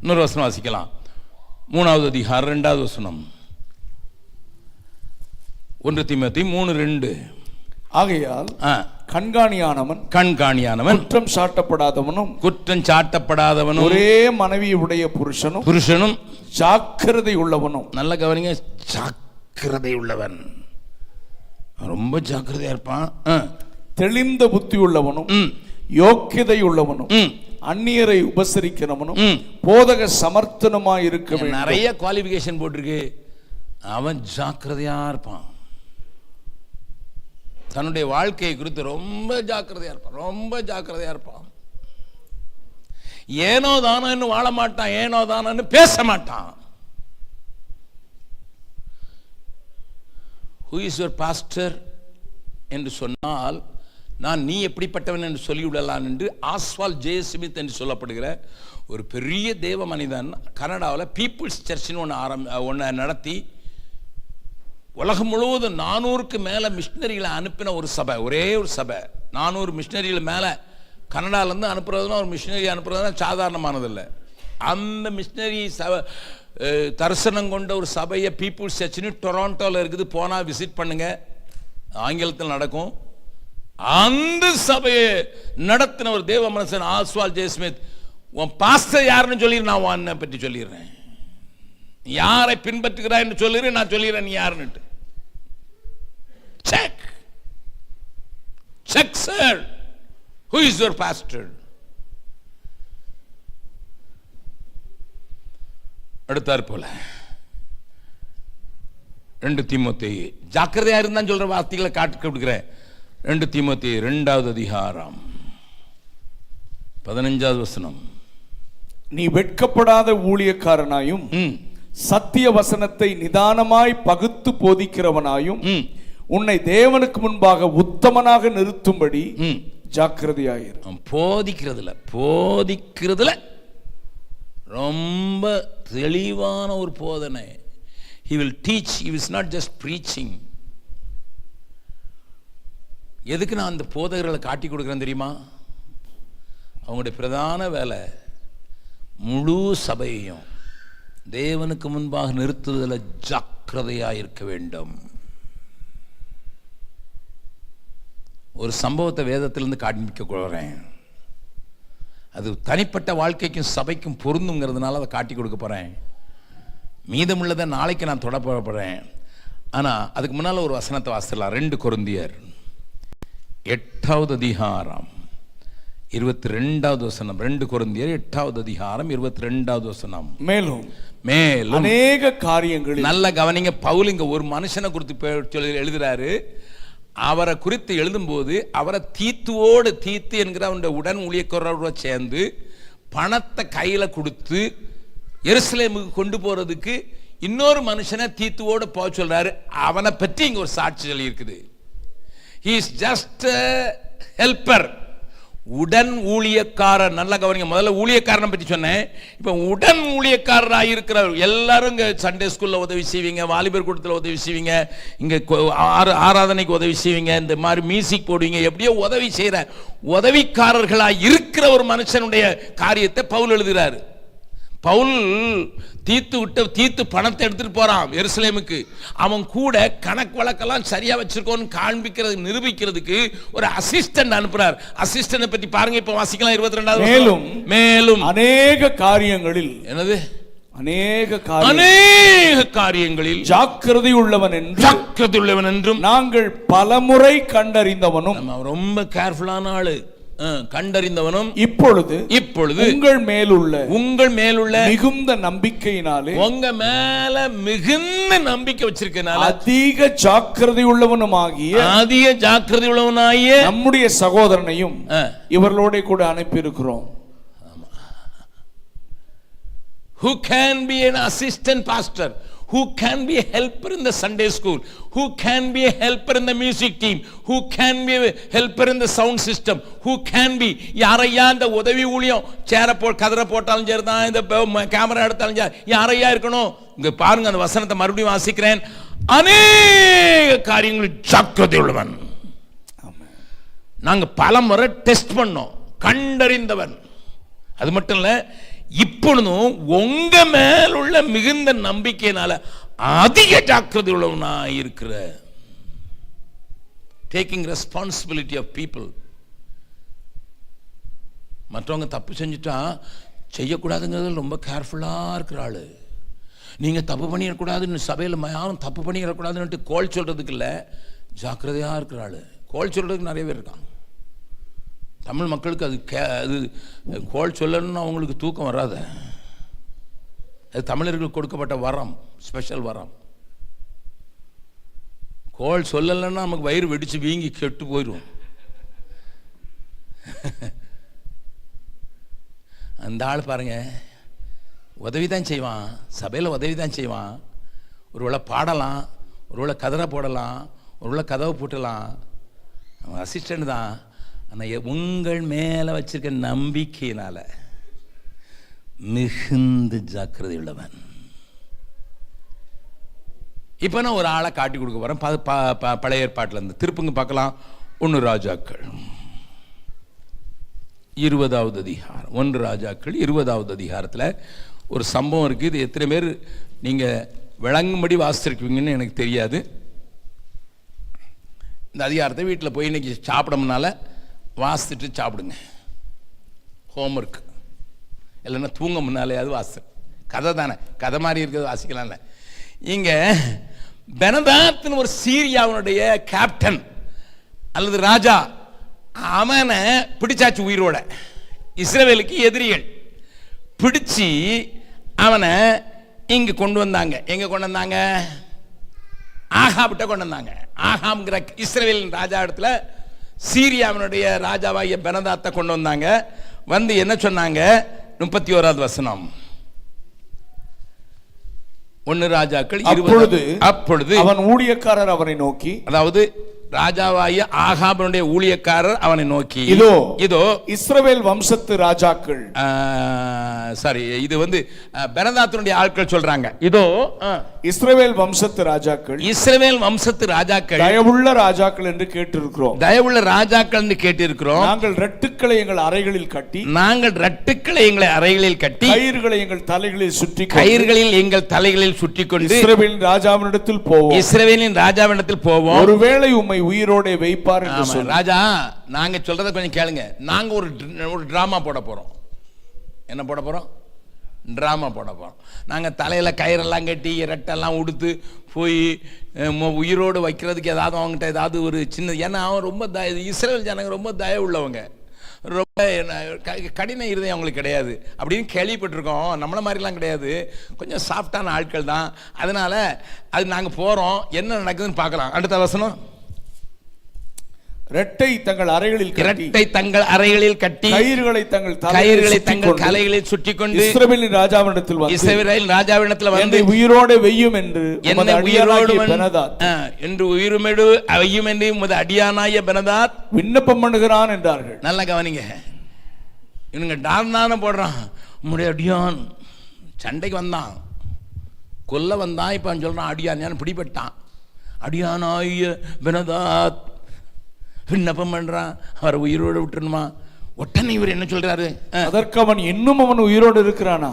இன்னொரு வசனம் வாசிக்கலாம். 3வது அதிகாரம் 2வது வசனம். 1 தீமோத்தேயு 3:2. ஆகையால் கண்காணியானவன் குற்றம் சாட்டப்படாதவனும் ஒரே மனைவியுடைய புருஷனும் ஜாக்கிரதை உள்ளவனும். நல்ல கவனிங்க, ஜாக்கிரதை உள்ளவன், ரொம்ப ஜாக்கிரதையா இருப்பான். தெளிந்த புத்தி உள்ளவனும் யோக்கியதை உள்ளவனும் அந்நியரை உபசரிக்கிறவனும் போதக சமர்த்தனமாய் இருக்க வேண்டும். நிறைய குவாலிஃபிகேஷன் போட்டிருக்கு. அவன் ஜாக்கிரதையா இருப்பான், தன்னுடைய வாழ்க்கையை குறித்து ரொம்ப ஜாக்கிரதையா இருப்பான். ஏனோ தானோன்னு வாழ மாட்டான், ஏனோ தானோன்னு பேச மாட்டான். Who is your pastor என்று சொன்னால் நான் நீ எப்படிப்பட்டவன் என்று சொல்லிவிடலாம் என்று ஆஸ்வால் ஜே ஸ்மித் என்று சொல்லப்படுகிற ஒரு பெரிய தேவ மனிதன் கனடாவில் பீப்புள்ஸ் சர்ச்னு ஒன்று நடத்தி உலகம் முழுவதும் 400க்கு மேலே மிஷினரிகளை அனுப்பின ஒரு சபை, ஒரே ஒரு சபை. 400 மிஷினரிகள் மேலே கனடாலேருந்து அனுப்புறதுனா, ஒரு மிஷினரி அனுப்புறதுனா சாதாரணமானதில்லை. அந்த மிஷினரி தரிசனம் கொண்ட ஒரு சபையை பீப்புள்ஸ் சர்ச்னு டொராண்டோவில் இருக்குது, போனால் விசிட் பண்ணுங்க, ஆங்கிலத்தில் நடக்கும். அந்த சபையை நடத்தின ஒரு தேவ மனுஷன் ஆஸ்வால் ஜே ஸ்மித். உன் பாஸ்டர் யாருன்னு சொல்லி நான் உன்னை பற்றி சொல்லிடுறேன், யாரை பின்பற்றுகிறாய் என்று சொல்லிடுறேன், நான் சொல்லிடுறேன் நீ யாருன்னு. Check sir, who is your pastor? அடுத்தார் போல 2 தீமோத்தேயு ஜாக்கிரதையா இருந்தான்னு சொல்ற வார்த்தைகளை காட்டி கொடுக்கிறேன். 2 தீமோத்தேயு 2வது அதிகாரம் 15வது வசனம். நீ வெட்கப்படாத ஊழியக்காரனாயும் சத்திய வசனத்தை நிதானமாய் பகுத்து போதிக்கிறவனாயும் உன்னை தேவனுக்கு முன்பாக உத்தமனாக நிறுத்தும்படி ஜாக்கிரதையாயிரு. போதிக்கிறதுல ரொம்ப தெளிவான ஒரு போதனை. He will teach, he is not just preaching. எதுக்கு நான் அந்த போதகர்களை காட்டி கொடுக்குறேன் தெரியுமா? அவங்களுடைய பிரதான வேலை முழு சபையையும் தேவனுக்கு முன்பாக நிறுத்துவதில் ஜாக்கிரதையாக இருக்க வேண்டும். ஒரு சம்பவத்தை வேதத்திலிருந்து காண்பிக்க கொள்கிறேன். அது தனிப்பட்ட வாழ்க்கைக்கும் சபைக்கும் பொருந்துங்கிறதுனால அதை காட்டி கொடுக்க போகிறேன். மீதமுள்ளதை நாளைக்கு நான் தொட போகிறேன். ஆனால் அதுக்கு முன்னால் ஒரு வசனத்தை வாசிக்கலாம். 2 கொரிந்தியர் 8வது அதிகாரம் 22வது வசனம். 2 கொரிந்தியர் 8வது அதிகாரம் 22வது வசனம். மேலும் அநேக காரியங்கள். நல்ல கவனிங்க, பவுல் இங்க ஒரு மனுஷனை குறித்து எழுதுறாரு. அவரை குறித்து எழுதும்போது அவரை தீத்து என்கிற அவனுடைய உடன் ஊழியக்காரரோட சேர்ந்து பணத்தை கையில கொடுத்து எருசலேமுக்கு கொண்டு போறதுக்கு இன்னொரு மனுஷனை தீத்துவோட போக சொல்றாரு. அவனை பற்றி இங்க ஒரு சாட்சி சொல்லி இருக்குது. He is just a helper, உடன் ஊழியக்காரர். நல்ல கவனிங்க, முதல்ல ஊழியக்காரனை பற்றி சொன்னேன், இப்போ உடன் ஊழியக்காரராக இருக்கிற எல்லாரும் இங்கே சண்டே ஸ்கூலில் உதவி செய்வீங்க, வாலிபர் கூட்டத்தில் உதவி செய்வீங்க, இங்கே ஆராதனைக்கு உதவி செய்வீங்க, இந்த மாதிரி மியூசிக் போடுவீங்க, எப்படியோ உதவி செய்கிற உதவிக்காரர்களாக இருக்கிற ஒரு மனுஷனுடைய காரியத்தை பவுல் எழுதுகிறாரு. பவுல் தீத்து பணத்தை எடுத்துட்டு போறான் எருசலேமுக்கு. அவன் கூட கணக்கு வழக்கெல்லாம் சரியா வச்சிருக்கோன்னு காண்பிக்கிறது நிரூபிக்கிறதுக்கு ஒரு அசிஸ்டன்ட் அனுப்புறார். அசிஸ்டன்ட் பற்றி பாருங்க, இப்ப வாசிக்கலாம் 22வது. மேலும் அநேக காரியங்களில், என்னது அநேக காரியங்களில் ஜாக்கிரதை உள்ளவன் என்றும் நாங்கள் பலமுறை கண்டறிந்தவனும். ரொம்ப கேர்ஃபுல்லான ஆளு, கண்டறிந்தவனும் இப்பொழுது உங்கள் மேலுள்ள மிகுந்த நம்பிக்கையினாலே, உங்க மேல மிகுந்த நம்பிக்கை வச்சிருக்கனால அதிக ஜாக்கிரதை உள்ளவனாகிய நம்முடைய சகோதரனையும் இவர்களோட கூட அனுப்பி இருக்கிறோம். Who can be an assistant pastor? Who can be a helper in the Sunday school? Who can be a helper in the music team? Who can be a helper in the sound system? Who can be யாரையா இந்த உதவி ஊழியம் சேர கதற போட்டாலும் சரிதான், இந்த camera எடுத்தாலும் சரி, யாரையா இருக்கணும்? இங்க பாருங்க, அந்த வசனத்தை மறுபடியும் வாசிக்கிறேன். அநேக காரியங்கள் ஜாக்கிரதை உள்ளவன். நாங்க பல முறை டெஸ்ட் பண்ணோம், கண்டறிந்தவன். அது மட்டும் இல்ல, இப்பொழுதும் உங்க மேல் உள்ள மிகுந்த நம்பிக்கையினால அதிக ஜாக்கிரதை உள்ளவனா இருக்கிற. Taking responsibility of people. மற்றவங்க தப்பு செஞ்சுட்டா செய்யக்கூடாதுங்கிறது ரொம்ப கேர்ஃபுல்லா இருக்கிற ஆளு. நீங்க தப்பு பண்ணிடக்கூடாதுன்னு சபையில் யாரும் தப்பு பண்ணிடக்கூடாதுன்னு கோல் சொல்றதுக்கு இல்லை, ஜாக்கிரதையா இருக்கிற ஆளு. கோல் சொல்றதுக்கு நிறைய பேர் இருக்காங்க. தமிழ் மக்களுக்கு அது கோல் சொல்லணும்னு அவங்களுக்கு தூக்கம் வராது. அது தமிழர்களுக்கு கொடுக்கப்பட்ட வரம், ஸ்பெஷல் வரம். கோல் சொல்லலைன்னா நமக்கு வயிறு வெடிச்சு வீங்கி கெட்டு போயிடும். அந்த ஆள் பாருங்க, உதவி தான் செய்வான், சபையில் உதவி தான் செய்வான். ஒருவேளை பாடலாம், ஒருவேளை கதரை போடலாம், ஒருவேளை கதவை போட்டலாம். அவன் அசிஸ்டன்ட் தான். ஆனால் உங்கள் மேலே வச்சிருக்க நம்பிக்கையினால மிகுந்த ஜாக்கிரதை உள்ளவன். இப்போ நான் ஒரு ஆளை காட்டி கொடுக்க போறேன். பழைய ஏற்பாட்டில் இருந்து திருப்புங்க பார்க்கலாம். 1 ராஜாக்கள் 20வது அதிகாரம். 1 ராஜாக்கள் 20வது அதிகாரத்தில் ஒரு சம்பவம் இருக்குது. இது எத்தனை பேர் நீங்கள் விளங்கும்படி வாசிச்சிருக்கீங்கன்னு எனக்கு தெரியாது. இந்த அதிகாரத்தை வீட்டில் போய் இன்னைக்கு சாப்பிடமுனால வாசித்துட்டு சாப்பிடுங்க. ஹோம்ஒர்க் இல்லைன்னா தூங்க முன்னாலேயாவது வாசி. கதை தானே, கதை மாதிரி இருக்கிறது வாசிக்கலாம்ல. இங்கே பெனதாத்னு ஒரு சீரியாவுடைய கேப்டன் அல்லது ராஜா, அவனை பிடிச்சாச்சு உயிரோட. இஸ்ரவேலுக்கு எதிரிகள் பிடிச்சி அவனை இங்க கொண்டு வந்தாங்க. எங்க கொண்டு வந்தாங்க? ஆகாபிட்ட கொண்டு வந்தாங்க. ஆகாம்ங்கிற இஸ்ரவேலின் ராஜா இடத்துல சீரியாவினுடைய ராஜாவாகிய பெனதாத்தை கொண்டு வந்தாங்க. வந்து என்ன சொன்னாங்க? 31வது வசனம். 1 ராஜாக்கள் 20. அப்பொழுது அவன் ஊழியக்காரர் அவனை நோக்கி, அதாவது ராஜாவாகிய ஆகாபனுடைய ஊழியக்காரர் அவனை நோக்கி, இதோ இஸ்ரவேல் வம்சத்து ராஜாக்கள். சாரி, இது வந்து பெனதாத்தினுடைய ஆட்கள் சொல்றாங்க. இதோ இஸ்ரவேல் வம்சத்து ராஜாக்கள், இஸ்ரவேல் வம்சத்து ராஜாக்கள், தயவுள்ள ராஜாக்கள் என்று கேட்டிருக்கிறோம். தயவுள்ள ராஜாக்கள் என்று கேட்டிருக்கிறோம். நாங்கள் ரட்டுக்களை எங்கள் அறைகளில் கட்டி, நாங்கள் ரட்டுக்களை எங்களை அறைகளில் கட்டி, கயிறுகளை எங்கள் தலைகளில் சுற்றி, கயிறுகளில் எங்கள் தலைகளில் சுற்றி கொண்டு இஸ்ரவேலின் ராஜாவினிடத்தில் போவோம். இஸ்ரவேலின் ராஜாவினிடத்தில் போவோம். ஒருவேளை உம்மை உயிரோட வைப்பார் என்று சொன்னார். ராஜா, நாங்க சொல்றத கொஞ்சம் கேளுங்க. நாங்க ஒரு டிராமா போட போறோம். என்ன போட போறோம்? டிராமா போட போறோம். நாங்க தலையில கயிறெல்லாம் கட்டி ரெட்டெல்லாம் உடுத்து போய் உயிரோடு வைக்கிறதுக்கு ஏதாவது அவங்ககிட்ட ஏதாவது ஒரு சின்ன, ஏன்னா அவன் ரொம்ப இஸ்ரேல் ஜனங்க ரொம்ப தயவு உள்ளவங்க, ரொம்ப கடின இருதயம் அவங்களுக்கு கிடையாது அப்படின்னு கேள்விப்பட்டிருக்கோம். நம்மள மாதிரிலாம் கிடையாது, கொஞ்சம் சாஃப்டான ஆட்கள் தான். அதனால அது நாங்கள் போகிறோம், என்ன நடக்குதுன்னு பார்க்கலாம். அடுத்த வசனம். ரெட்டை தங்கள் அறைகளில் கட்டி, கயிறுகளை தங்கள் தலைகளில் சுற்றி கொண்டு இஸ்ரவேலின் ராஜாவினிடத்தில் வந்து உயிரோடு வெய்யும் என்று வெய்யும் என்று உமது அடியானாய பெனதாத் விண்ணப்பம் பண்ணுகிறான் என்றார்கள். நல்லா கவனிங்க, இவனுங்க டார்னான போடுறான். உம்முடைய அடியான் சண்டைக்கு வந்தான், கொல்ல வந்தான். இப்ப சொல்றான் அடியான், பிடிபட்டான். அடியானாய பெனதாத் விண்ணப்பம் பண்றான், அவரை உயிரோடு விட்டுருமா. உடனே இவர் என்ன சொல்றாரு? அதற்கு அவன், இன்னும் அவன் உயிரோடு இருக்கிறானா?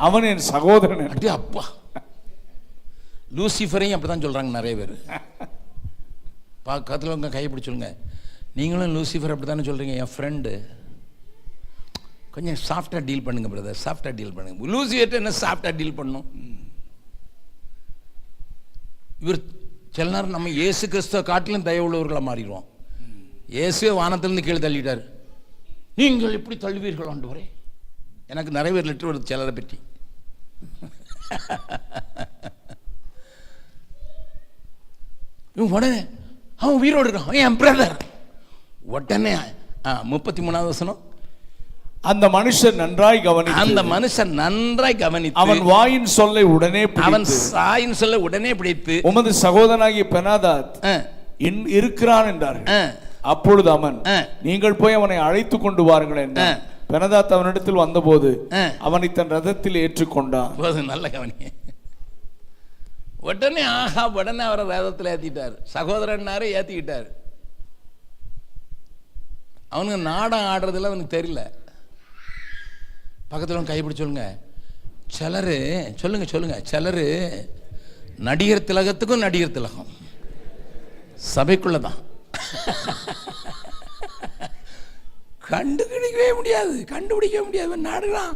அவன் என் சகோதரன். அப்பா, லூசிஃபரையும் அப்படிதான் சொல்றாங்க நிறைய பேர். பக்கத்தில் உங்க கையை பிடிச்சுங்க, நீங்களும் லூசிஃபர் அப்படித்தானே சொல்றீங்க. என் ஃப்ரெண்டு, கொஞ்சம் சாஃப்டா டீல் பண்ணுங்க பிரதர், சாஃப்டா டீல் பண்ணுங்க. லூசிஃபர் என்ன சாஃப்டா டீல் பண்ணும்? இவர் சில நேரம் நம்ம இயேசு கிறிஸ்துவ காட்டிலும் தயவு உள்ளவர்களாக மாறிடுவோம். இயேசுவே வானத்திலிருந்து கீழே தள்ளிட்டார். நீங்கள் எப்படி தள்ளுவீர்கள் ஆண்டவரே? எனக்கு நிறைய பேர் லெட்டர் வருது சிலரை பற்றி. உடனே அவன் உயிரோடு இருக்கான், என் பிரதர். உடனே 33வது வசனம். அந்த மனுஷன் நன்றாய் கவனித்து அந்த மனுஷன் நன்றாய் கவனித்து அவன் வாயின் சொல்லை உடனே அவன் பிடித்து சாயின் சொல்ல உடனே பிடித்து உமது சகோதரனாகிய பெனாதாத் இருக்கிறான் என்றார்கள். அப்பொழுது அவன் நீங்கள் போய் அவனை அழைத்து கொண்டு வாருங்கள் என்றான். பெனாதாத் அவனிடத்தில் வந்தபோது அவனை தன் ரதத்தில் ஏற்றுக்கொண்டான். நல்ல கவனிங்க. உடனே ஆஹா உடனே அவரை ரதத்தில் ஏத்திட்டார். சகோதரன்னாரு ஏத்திக்கிட்டார். அவனுக்கு நாடகம் ஆடுறதுல அவனுக்கு தெரியல. பக்கத்தில் கைப்பிடி சொல்லுங்க. சிலரு சொல்லுங்க சிலரு நடிகர் திலகத்துக்கும் நடிகர் திலகம் சபைக்குள்ளதான். கண்டுபிடிக்கவே முடியாது. நாடுகிறான்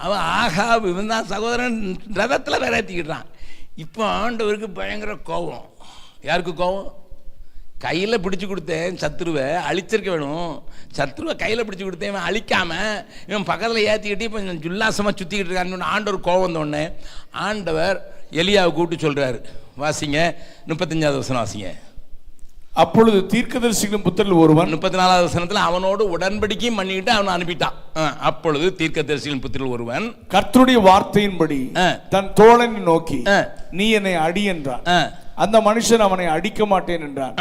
அவன். ஆகா இவன் தான் சகோதரன் ரதத்தில் வேற ஏற்றிக்கிட்டான். இப்போ ஆண்டவருக்கு பயங்கர கோபம். யாருக்கு கோபம்? கையில் பிடிச்சி கொடுத்தேன் சத்ருவை அழிச்சிருக்க வேணும். சத்ருவை கையில் பிடிச்சி கொடுத்தேன் இவன் அழிக்காம இவன் பக்கத்தில் ஏற்றிக்கிட்டு இப்போ உல்லாசமாக சுற்றிக்கிட்டு இருக்கான்னு ஆண்டவர் கோபம் வந்தோடனே ஆண்டவர் எலியாவை கூப்பிட்டு சொல்கிறாரு. வாசிங்க 35வது வசனம் வாசிங்க. அப்பொழுது தீர்க்கதரிசிகளின் புத்திரரில் ஒருவன் 34வது வசனத்தில் அவனோடு உடன்படிக்கையும் பண்ணிக்கிட்டு அவனை அனுப்பிட்டான். அப்பொழுது தீர்க்கதரிசிகளின் புத்திரரில் ஒருவன் கர்த்தருடைய வார்த்தையின்படி தன் தோழனை நோக்கி நீ என்னை அடி என்றான். அந்த மனுஷன் அவனை அடிக்க மாட்டேன் என்றான்.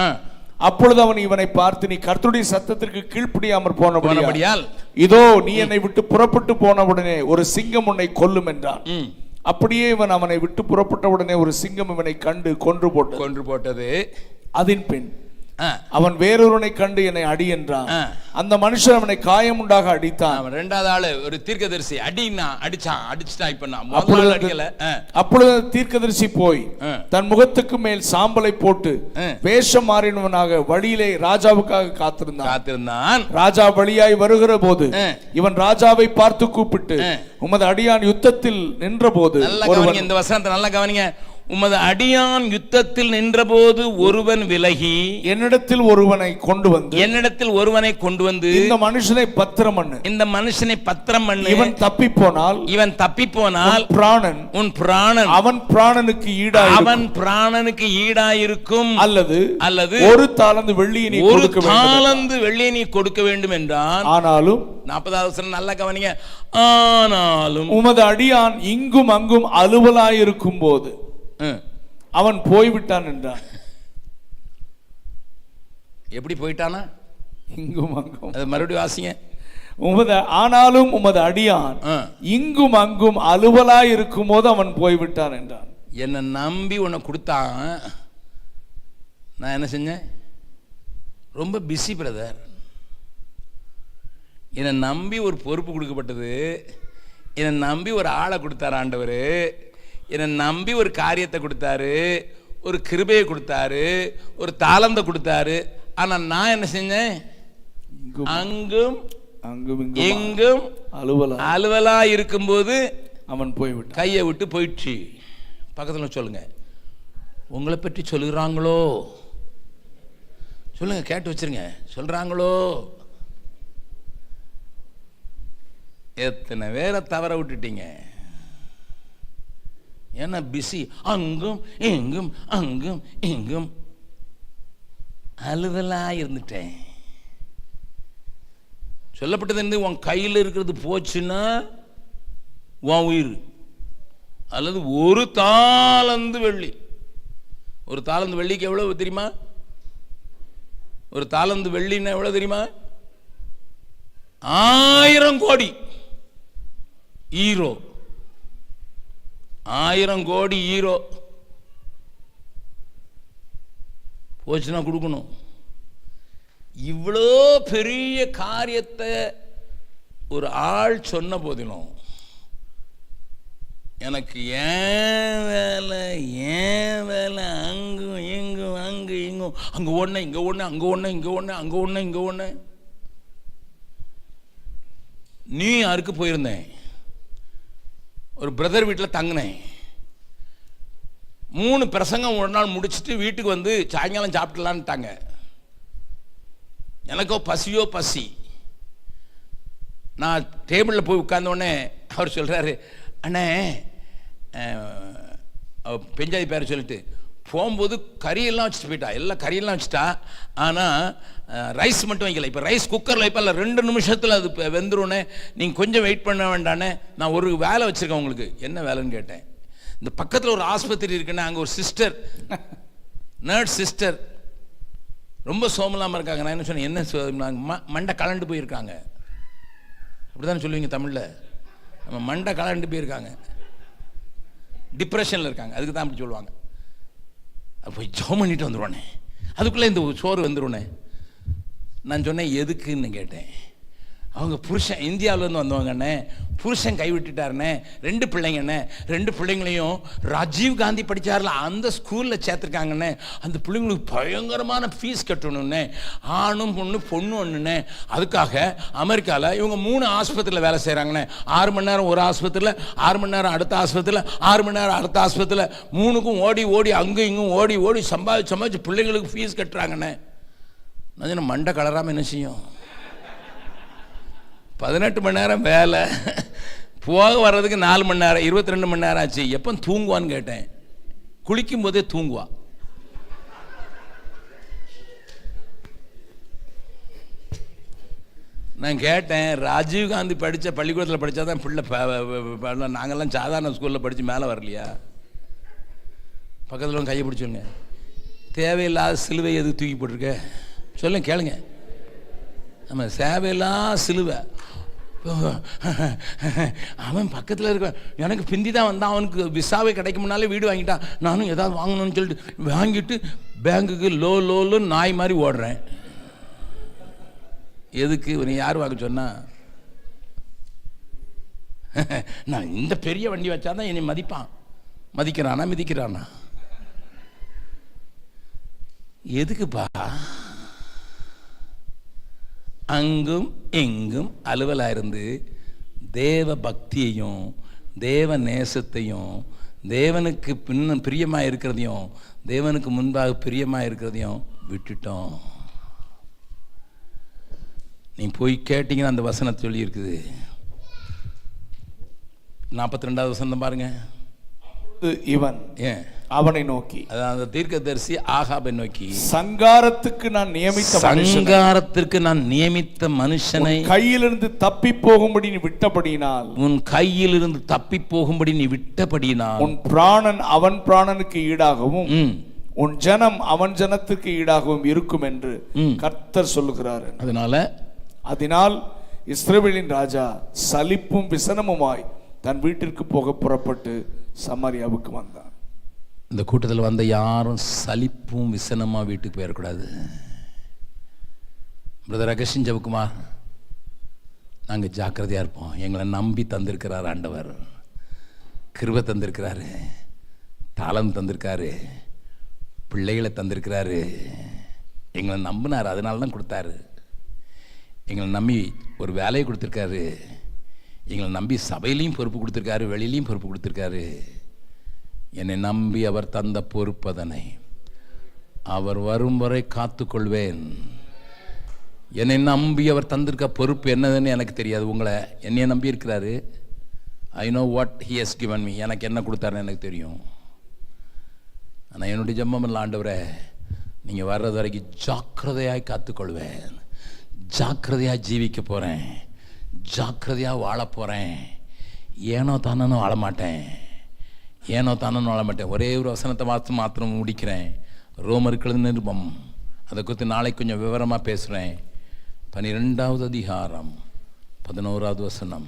அப்பொழுது அவன் இவனை பார்த்து நீ கர்த்தருடைய சத்தத்திற்கு கீழ்ப்படியாமற் போனபடியால் இதோ நீ என்னை விட்டு புறப்பட்டு போனவுடனே ஒரு சிங்கம் உன்னை கொல்லும் என்றான். அப்படியே இவன் அவனை விட்டு புறப்பட்டவுடனே ஒரு சிங்கம் இவனை கண்டு கொன்று போட்டது. அதன் பின் அவன் வேறொருவனை கண்டு என்னை அடி என்றான். அந்த மனுஷன் அவனை காயம் உண்டாக அடித்தான். இரண்டாவது ஆளு ஒரு தீர்க்கதரிசி அடிச்சான். இப்ப அப்பொழுது தீர்க்கதரிசி போய் தன் முகத்துக்கு மேல் சாம்பலை போட்டு வேஷம் மாறினவனாக வழியிலே ராஜாவுக்காக காத்திருந்தான். ராஜா வழியாய் வருகிற போது இவன் ராஜாவை பார்த்து கூப்பிட்டு உமது அடியான் யுத்தத்தில் நின்ற போது, இந்த வசனத்தை நல்லா கவனிங்க. உமது அடியான் யுத்தத்தில் நின்றபோது ஒருவன் விலகி என்னிடத்தில் ஒருவனை கொண்டு வந்து இந்த மனுஷனை பத்திரம் பண்ணு, இவன் தப்பி போனால் உன் பிராணன் அவன் பிராணனுக்கு ஈடாயிருக்கும் அல்லது ஒரு தாலந்து வெள்ளியை நீ கொடுக்க வேண்டும் என்றான். ஆனாலும் 40வது வசனம் நல்லா கவனிங்க. ஆனாலும் உமது அடியான் இங்கும் அங்கும் அலுவலாயிருக்கும் போது அவன் போய்விட்டான் என்றான். எப்படி போயிட்டானா? இங்கும் அங்கும். அது மறுபடியும் வாசிங்க. ஆனாலும் உமது அடியான் இங்கும் அங்கும் அலுவலாய் இருக்கும் போது அவன் போய்விட்டான் என்றான். என்னை நம்பி உன்னை கொடுத்தான். நான் என்ன செஞ்சேன்? ரொம்ப பிஸி பிரதர். என்னை நம்பி ஒரு பொறுப்பு கொடுக்கப்பட்டது. என்னை நம்பி ஒரு ஆளை கொடுத்தார் ஆண்டவர். என்னை நம்பி ஒரு காரியத்தை கொடுத்தாரு, ஒரு கிருபையை கொடுத்தாரு, ஒரு தாளந்தை கொடுத்தாரு. ஆனா நான் என்ன செஞ்சேன்? அங்கும் எங்கும் அலுவலா இருக்கும்போது அவன் போய்விட்டான். கையை விட்டு போயிடுச்சு. பக்கத்தில் சொல்லுங்க. உங்களை பற்றி சொல்லுகிறாங்களோ? சொல்லுங்க, கேட்டு வச்சிருங்க. சொல்றாங்களோ? எத்தனை பேரை தவற விட்டுட்டீங்க? ஏன்னா பிஸி. அங்கும் எங்கும் அலுவலா இருந்துட்டேன். சொல்லப்பட்டது உன் கையில் இருக்கிறது போச்சுன்னா உன் உயிர். அல்லது ஒரு தாளந்து வெள்ளிக்கு எவ்வளவு தெரியுமா? ஒரு தாளந்து வெள்ளின்னா எவ்வளவு தெரியுமா? 1000 கோடி ஈரோ. 1000 கோடி ஈரோ போச்சுன்னா கொடுக்கணும். இவ்வளோ பெரிய காரியத்தை ஒரு ஆள் சொன்ன போதிலும் எனக்கு ஏன் வேலை அங்கும் இங்கும் அங்க ஒண்ணு இங்க ஒண்ணு. நீ யாருக்கு போயிருந்தேன்? ஒரு பிரதர் வீட்டில் தங்கினேன். 3 பிரசங்கம் ஒரு நாள் முடிச்சுட்டு வீட்டுக்கு வந்து சாயங்காலம் சாப்பிடலான்ட்டாங்க. எனக்கோ பசி. நான் டேபிளில் போய் உட்கார்ந்தோடனே அவர் சொல்கிறாரு, அண்ணே பெஞ்சாதி பேரை சொல்லிட்டு போகும்போது கறியெல்லாம் வச்சுட்டு போயிட்டா, எல்லாம் கறியெல்லாம் வச்சுட்டா. ஆனால் ரைஸ் மட்டும் வைக்கல. இப்போ ரைஸ் குக்கரில் வைப்பல, 2 நிமிஷத்தில் அது வெந்துருனே, நீங்கள் கொஞ்சம் வெயிட் பண்ண வேண்டானே. நான் ஒரு வேலை வச்சுருக்கேன் உங்களுக்கு. என்ன வேலைன்னு கேட்டேன். இந்த பக்கத்தில் ஒரு ஆஸ்பத்திரி இருக்குன்னு, அங்கே ஒரு சிஸ்டர், நர்ஸ் சிஸ்டர் ரொம்ப சோமலாமல் இருக்காங்க. நான் என்ன சொன்னேன், என்ன மண்டை கலண்டு போயிருக்காங்க, அப்படி தானே சொல்லுவீங்க தமிழில். நம்ம மண்டை கலண்டு போயிருக்காங்க, டிப்ரெஷனில் இருக்காங்க, அதுக்கு தான் அப்படி சொல்லுவாங்க. அப்போ ஜோம் பண்ணிட்டு வந்துடுவானே, அதுக்குள்ளே இந்த சோறு வந்துடுவானே. நான் சொன்னேன் எதுக்குன்னு கேட்டேன். அவங்க புருஷன் இந்தியாவிலேருந்து வந்தவங்கண்ணே, புருஷன் கைவிட்டுட்டாருண்ணே, 2 பிள்ளைங்கண்ணே, 2 பிள்ளைங்களையும் ராஜீவ் காந்தி படித்தார்ல அந்த ஸ்கூலில் சேர்த்துருக்காங்கண்ணே. அந்த பிள்ளைங்களுக்கு பயங்கரமான ஃபீஸ் கட்டணும்னே, ஆணும் பொண்ணு ஒன்றுண்ணே. அதுக்காக அமெரிக்காவில் இவங்க 3 ஆஸ்பத்திரியில் வேலை செய்கிறாங்கண்ணே. 6 மணி நேரம் ஒரு ஆஸ்பத்திரியில், 6 மணி நேரம் அடுத்த ஆஸ்பத்திரியில், 6 மணி நேரம் அடுத்த ஆஸ்பத்திரியில், 3க்கும் ஓடி அங்கே இங்கும் ஓடி சம்பாதிச்சு பிள்ளைங்களுக்கு ஃபீஸ் கட்டுறாங்கண்ணே. நான் மண்டை கலராமல் என்ன செய்யும்? 18 மணி நேரம் வேலை, போக வர்றதுக்கு 4 மணி நேரம், 22 மணி நேரம் ஆச்சு. எப்போ தூங்குவான்னு கேட்டேன். குளிக்கும் போதே தூங்குவா. நான் கேட்டேன், ராஜீவ் காந்தி படித்த பள்ளிக்கூடத்தில் படித்தா தான் பிள்ளை, நாங்கள்லாம் சாதாரண ஸ்கூலில் படித்து மேலே வரலையா? பக்கத்தில் கையை பிடிச்சோங்க, தேவையில்லாத சிலுவை எதுக்கு தூக்கி போட்டிருக்க சொல்லுங்க, கேளுங்க. நம்ம தேவையில்லாத சிலுவை. அவன் பக்கத்தில் இருக்க எனக்கு பிந்தி தான் வந்தான், அவனுக்கு விசாவை கிடைக்கும்னாலே வீடு வாங்கிட்டான். நானும் ஏதாவது வாங்கணும்னு சொல்லிட்டு வாங்கிட்டு பேங்குக்கு லோன்னு நாய் மாதிரி ஓடுறேன். எதுக்கு? நீ யார் வாங்க சொன்னா? நான் இந்த பெரிய வண்டி வச்சாதான் என்னை மதிப்பான். மதிக்கிறானா மிதிக்கிறானா? எதுக்குப்பா? அங்கும் எங்கும் அலுவலாக இருந்து தேவ பக்தியையும் தேவ நேசத்தையும் தேவனுக்கு பிரியமாக இருக்கிறதையும் தேவனுக்கு முன்பாக பிரியமாக இருக்கிறதையும் விட்டுட்டோம். நீ போய் கேட்டீங்கன்னா அந்த வசனத்தை சொல்லி இருக்குது. 42வது வசனம் பாருங்க. இவன் அவனை நோக்கி, அதாவது தீர்க்கதரிசி ஆகாபை நோக்கி, சங்காரத்துக்கு நான் நியமித்த மனுஷனை கையிலிருந்து தப்பி போகும்படி நீ விட்டபடியினால், உன் கையிலிருந்து தப்பி போகும்படி நீ விட்டபடியினால், உன் பிராணன் அவன் பிராணனுக்கு ஈடாகவும் உன் ஜனம் அவன் ஜனத்துக்கு ஈடாகவும் இருக்கும் என்று கர்த்தர் சொல்லுகிறார். அதனால் இஸ்ரவேலின் ராஜா சலிப்பும் விசனமுமாய் தன் வீட்டிற்கு போக புறப்பட்டு சமாரியாவுக்கு வந்தான். இந்த கூட்டத்தில் வந்த யாரும் சலிப்பும் விசனமா வீட்டுக்கு போயிடக்கூடாது. பிரதர் அகஸ்டின் ஜெபக்குமார், நாங்கள் ஜாக்கிரதையாக இருப்போம். எங்களை நம்பி தந்திருக்கிறார் ஆண்டவர். கிருபை தந்திருக்கிறாரு, தாளம் தந்திருக்காரு, பிள்ளைகளை தந்திருக்கிறாரு. எங்களை நம்பினார், அதனால தான் கொடுத்தாரு. எங்களை நம்பி ஒரு வேலையை கொடுத்துருக்காரு. எங்களை நம்பி சபையிலையும் பொறுப்பு கொடுத்துருக்காரு, வெளியிலையும் பொறுப்பு கொடுத்துருக்காரு. என்னை நம்பி அவர் தந்த பொறுப்பதனை அவர் வரும் வரை காத்துக்கொள்வேன். என்னை நம்பி அவர் தந்திருக்க பொறுப்பு என்னதுன்னு எனக்கு தெரியாது. உங்களை என்னைய நம்பி இருக்கிறாரு. I know what he has given me. எனக்கு என்ன கொடுத்தாருன்னு எனக்கு தெரியும். ஆனால் என்னுடைய ஜெபம் இல்லை, ஆண்டவரே நீங்கள் வர்றது வரைக்கும் ஜாக்கிரதையாய் காத்துக்கொள்வேன், ஜாக்கிரதையாக ஜீவிக்க போகிறேன், ஜாக்கிரதையாக வாழ போகிறேன். ஏனோ தானோ வாழ மாட்டேன், ஏனோ தானோ வாழ மாட்டேன். ஒரே ஒரு வசனத்தை மாத்திரம் முடிக்கிறேன். ரோமர்கள் நிருபம், அதை குறித்து நாளைக்கு கொஞ்சம் விவரமாக பேசுகிறேன். 12வது அதிகாரம் 11வது வசனம்.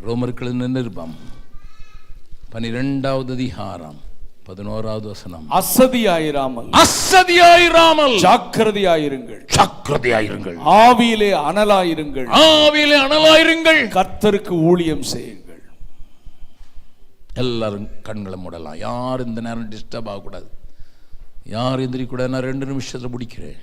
ரோமர்கள் நிருபம் 12வது அதிகாரம் 11வது வசனம். அசதியாயிராமல் ஜாக்கிரதையாயிருங்கள், ஆவியிலே அனலாயிருங்கள், கர்த்தருக்கு ஊழியம் செய்யுங்கள். எல்லாரும் கண்களை மூடலாம். யார் இந்த நேரம் டிஸ்டர்ப் ஆகக்கூடாது, யார் எந்திரிக்கூடாது. நான் 2 நிமிஷத்தில் முடிக்கிறேன்.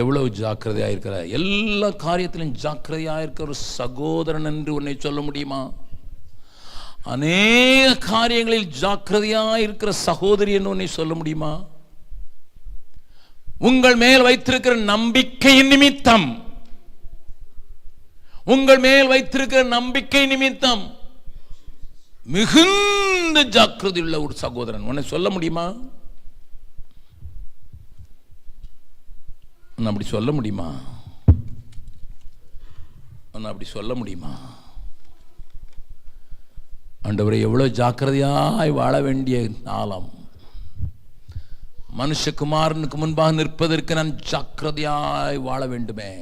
எவ்வளவு ஜாக்கிரதையாக இருக்கிற, எல்லா காரியத்திலும் ஜாக்கிரதையாக இருக்கிற ஒரு சகோதரன் என்று உன்னை சொல்ல முடியுமா? அநேக காரியங்களில் ஜாக்கிரதையாக இருக்கிற சகோதரி என்று உன்னை சொல்ல முடியுமா? உங்கள் மேல் வைத்திருக்கிற நம்பிக்கையின் நிமித்தம் உங்கள் மேல் வைத்திருக்கிற நம்பிக்கை நிமித்தம் மிகுந்த ஜாக்கிரதை உள்ள ஒரு சகோதரன். உன்னை சொல்ல முடியுமா? அப்படி சொல்ல முடியுமா? அப்படி சொல்ல முடியுமா? ஆண்டவரே, எவ்வளவு ஜாக்கிரதையாய் வாழ வேண்டிய காலம். மனுஷகுமாரனுக்கு முன்பாக நிற்பதற்கு நான் ஜாக்கிரதையாய் வாழ வேண்டுமே.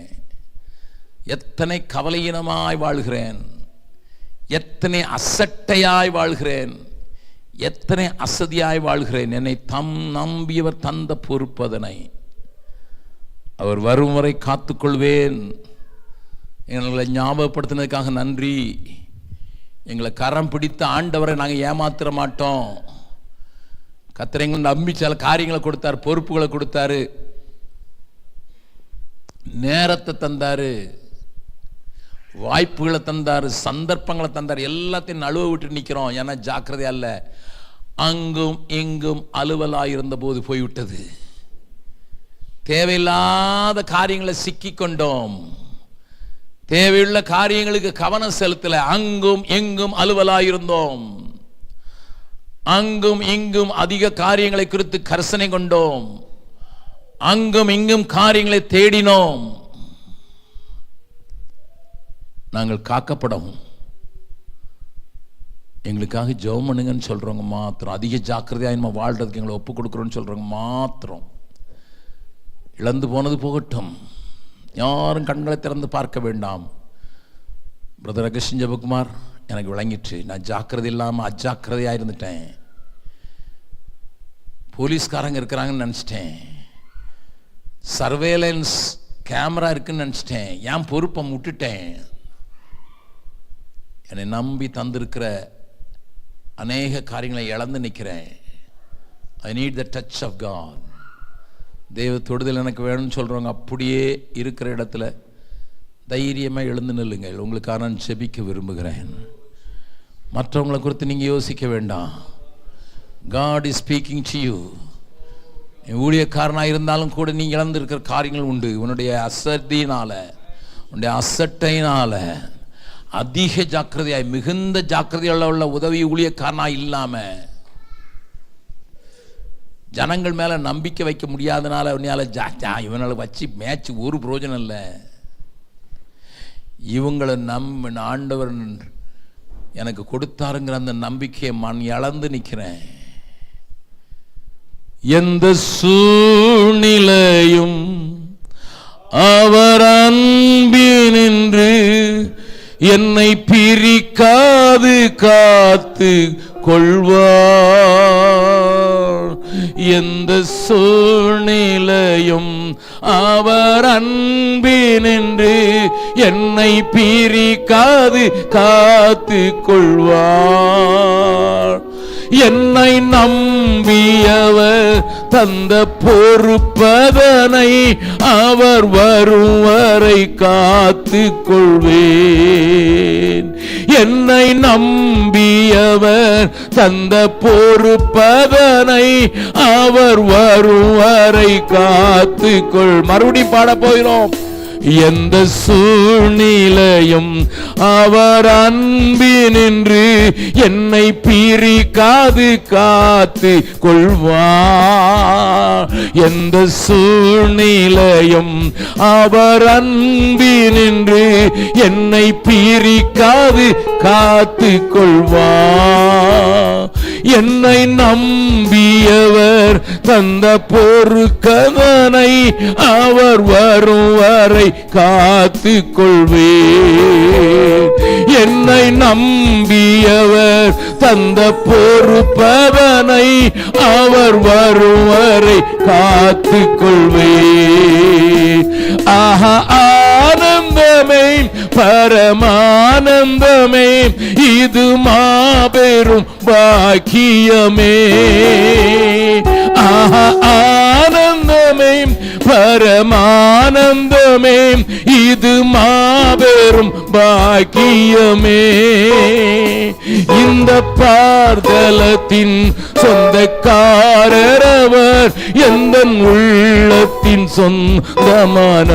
எத்தனை கவலையினமாய் வாழ்கிறேன், எத்தனை அசட்டையாய் வாழ்கிறேன், எத்தனை அசதியாய் வாழ்கிறேன். என்னை நம்பியவர் தந்த பொறுப்பதனை அவர் வரும் வரை காத்துக்கொள்வேன். எங்களை ஞாபகப்படுத்தினதுக்காக நன்றி. எங்களை கரம் பிடித்த ஆண்டவரை நாங்கள் ஏமாத்திர மாட்டோம். கர்த்தர் எங்களை நம்பி சில காரியங்களை கொடுத்தார், பொறுப்புகளை கொடுத்தாரு, நேரத்தை தந்தாரு, வாய்ப்புகளை தந்தாரு, சந்தர்ப்பங்களை தந்தார். எல்லாத்தையும் நழுவ விட்டு நிற்கிறோம். ஏன்னா ஜாக்கிரதையா இல்லை. அங்கும் இங்கும் அலுவலாயிருந்த போது போய்விட்டது. தேவையில்லாத காரியங்களை சிக்கி கொண்டோம். தேவையுள்ள காரியங்களுக்கு கவனம் செலுத்தல. அங்கும் எங்கும் அலுவலாயிருந்தோம். அங்கும் இங்கும் அதிக காரியங்களை குறித்து கர்சனை கொண்டோம். அங்கும் இங்கும் காரியங்களை தேடினோம். நாங்கள் காக்கப்படும். எங்களுக்காக ஜெபம் பண்ணுங்கன்னு சொல்றவங்க மாத்திரம், அதிக ஜாக்கிரதையாக நம்ம வாழ்றதுக்கு எங்களை ஒப்பு கொடுக்குறோன்னு சொல்றவங்க மாத்திரம், இழந்து போனது போகட்டும். யாரும் கண்களை திறந்து பார்க்க வேண்டாம். பிரதர் அகஸ்டின் ஜெபகுமார், எனக்கு விளங்கிட்டு நான் ஜாக்கிரதை இல்லாமல் அஜாக்கிரதையாக இருந்துட்டேன். போலீஸ்காரங்க இருக்கிறாங்கன்னு நினச்சிட்டேன், சர்வேலன்ஸ் கேமரா இருக்குன்னு நினச்சிட்டேன், என் பொறுப்பை விட்டுட்டேன். என்னை நம்பி தந்திருக்கிற அநேக காரியங்களை இழந்து நிற்கிறேன். I need the touch of God. தெய்வ தொடுதல் எனக்கு வேணும்னு சொல்கிறவங்க அப்படியே இருக்கிற இடத்துல தைரியமாக எழுந்து நில்லுங்கள். உங்களுக்காக நான் செபிக்க விரும்புகிறேன். மற்றவங்களை குறித்து நீங்கள் யோசிக்க வேண்டாம். God is speaking to you. ஊழியக்காரனாக இருந்தாலும் கூட நீ இழந்திருக்கிற காரியங்கள் உண்டு. உன்னுடைய அசதியினால, உன்னுடைய அசட்டையினால அதிக ஜாக்கிரதையாய், மிகுந்த ஜாக்கிரதையுள்ள உள்ள உதவி ஊழியக்காரனாக இல்லாமல் ஜனங்கள் மேலே நம்பிக்கை வைக்க முடியாதனால இவனால வச்சு மேட்ச் ஒரு பிரயோஜனம் இல்லை. இவங்களை ஆண்டவர் எனக்கு கொடுத்தாருங்கிற அந்த நம்பிக்கையை மண் இழந்து நிற்கிறேன். எந்த சூழ்நிலையும் அவர் அன்பினின்று என்னை பிரிக்காது காத்து கொள்வார். எந்த சூழ்நிலையும் அவர் அன்பினின்று என்னை பிரிக்காது காத்து கொள்வார். என்னை நம்பியவர் தந்த பொறுப்பதனை அவர் வரும் வரை காத்து கொள்வேன். என்னை நம்பியவர் தந்த பொறுப்பதனை அவர் வரும் வரை காத்து கொள். மறுபடியும் பாட போகிறோம். எந்த சூழ்நிலையும் அவர் அன்பினின்று என்னை பிரிக்காது காத்து கொள்வார். எந்த சூழ்நிலையும் அவர் அன்பினின்று என்னை பிரிக்காது காத்து கொள்வார். என்னை நம்பியவர் தந்த பொறுக்கதனை அவர் வரும் வரை காத்து கொள்வேன். என்னை நம்பியவர் தந்த பொறுப்பதனை அவர் வரும் வரை காத்து கொள்வேன். ஆஹா, ஆனந்தமே, பரமானந்தமே, இது மாபெரும் பாக்கியமே. ஆஹா, ஆனந்தமே, பரமானந்தமே, இது மாபெரும் பாக்கியமே. இந்த பார்தலத்தின் சொந்தக்காரரவர் எந்த உள்ளத்தின் சொந்தமானார்.